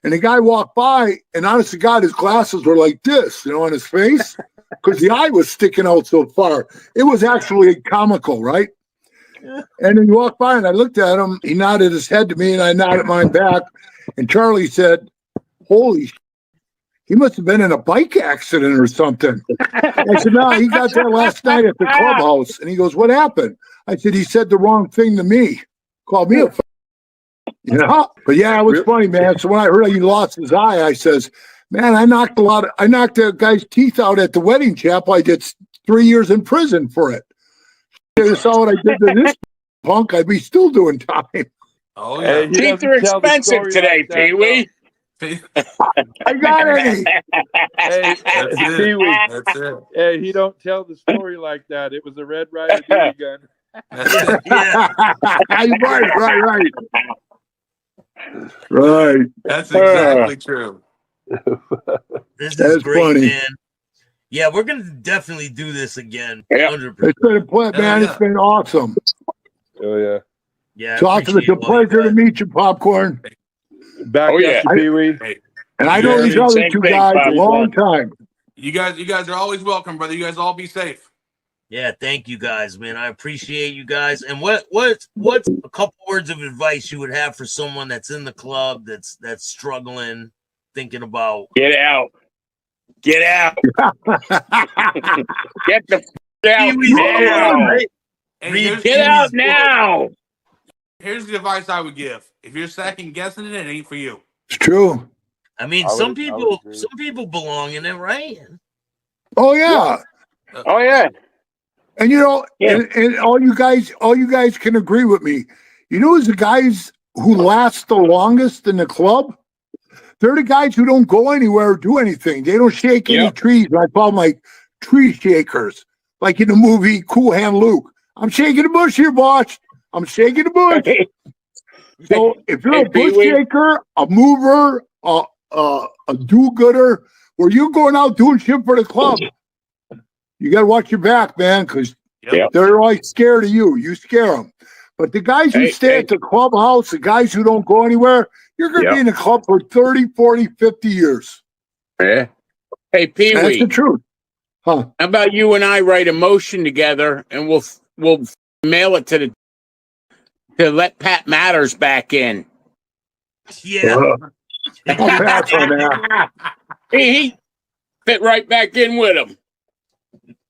And the guy walked by, and honest to God, his glasses were like this, on his face, because the eye was sticking out so far. It was actually comical, right? And he walked by, and I looked at him. He nodded his head to me, and I nodded mine back. And Charlie said, holy shit, he must have been in a bike accident or something. I said, no, he got there last night at the clubhouse. And he goes, what happened? I said, he said the wrong thing to me. Called me a But yeah, it was funny, man. So when I heard he lost his eye, I says, man, I knocked the guy's teeth out at the wedding chapel. I did 3 years in prison for it. You saw what I did to this punk, I'd be still doing time. Oh yeah, teeth are expensive today, like PeeWee. I got any. Hey, That's it. PeeWee. That's it. Hey, he don't tell the story like that. It was a Red Ryder BB gun. That's it. Right. That's exactly true. This That's is great, funny. man. Yeah, we're gonna definitely do this again. Yeah. 100%. It's been a pleasure, man. It's been awesome. Oh yeah. Yeah, It's awesome. It's a pleasure to meet you, PopKorn. Back Oh, yeah. at you, Pee-wee. And I know these other Same two thing, guys a Bobby. long time. You guys are always welcome, brother. You guys all be safe. Yeah, thank you guys, man. I appreciate you guys. And what's a couple words of advice you would have for someone that's in the club that's struggling, thinking about Get out. Get out. Get the out now. Hey, Get out now. Here's the advice I would give. If you're second guessing it, it ain't for you. It's true. I mean, I would some agree. people belong in it, right? Oh yeah. Oh yeah. And Yeah. and all you guys can agree with me. You know who's the guys who last the longest in the club? They're the guys who don't go anywhere or do anything. They don't shake any Yep. trees. I call them like tree shakers. Like in the movie Cool Hand Luke. I'm shaking the bush here, boss. I'm shaking the bush. So if you're Hey, a bush PeeWee. shaker, a mover, a do-gooder, where you're going out doing shit for the club, you got to watch your back, man, because Yep. they're always scared of you. You scare them. But the guys who stay at the clubhouse, the guys who don't go anywhere, you're going to be in the club for 30, 40, 50 years. Yeah. Hey, That's the PeeWee, truth. Huh? how about you and I write a motion together and we'll mail it to let Pat Matters back in. Yeah. I'll pass on that. He fit right back in with him.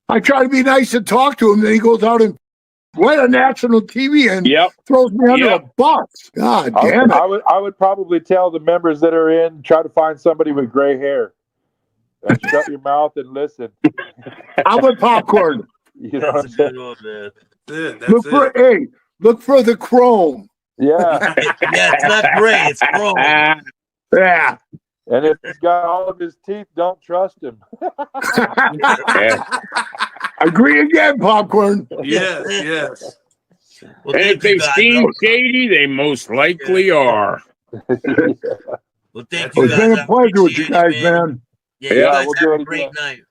I try to be nice and talk to him, then he goes out and right on national TV and Yep. throws me under Yep. a bus. God damn it. I would probably tell the members that are in, try to find somebody with gray hair. And shut your mouth and listen. I'm with PopKorn. You know what That's I'm a saying? good one, man. Look for look for the chrome. Yeah. Yeah, it's not gray, it's chrome. Yeah. And if he's got all of his teeth, don't trust him. Agree again, PopKorn. Yes, yes. Well, And if thank you they guys. seem shady, they most likely are. Well, thank you It's guys. been a I pleasure with you appreciate guys, it, man. Yeah, you Yeah, guys we'll do have it a great again. night.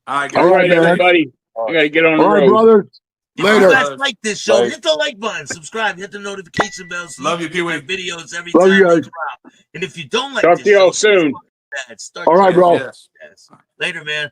All right, All right, man. everybody. I got to get on the All right, road. brother. If Later. you guys like this show, Bye. hit the like button, subscribe, hit the notification bell. So Love you, get my PeeWee. videos every Love time you they guys. drop. And if you don't like Talk this to y'all show, soon. start All right, sharing bro. it. Yes. Later, man.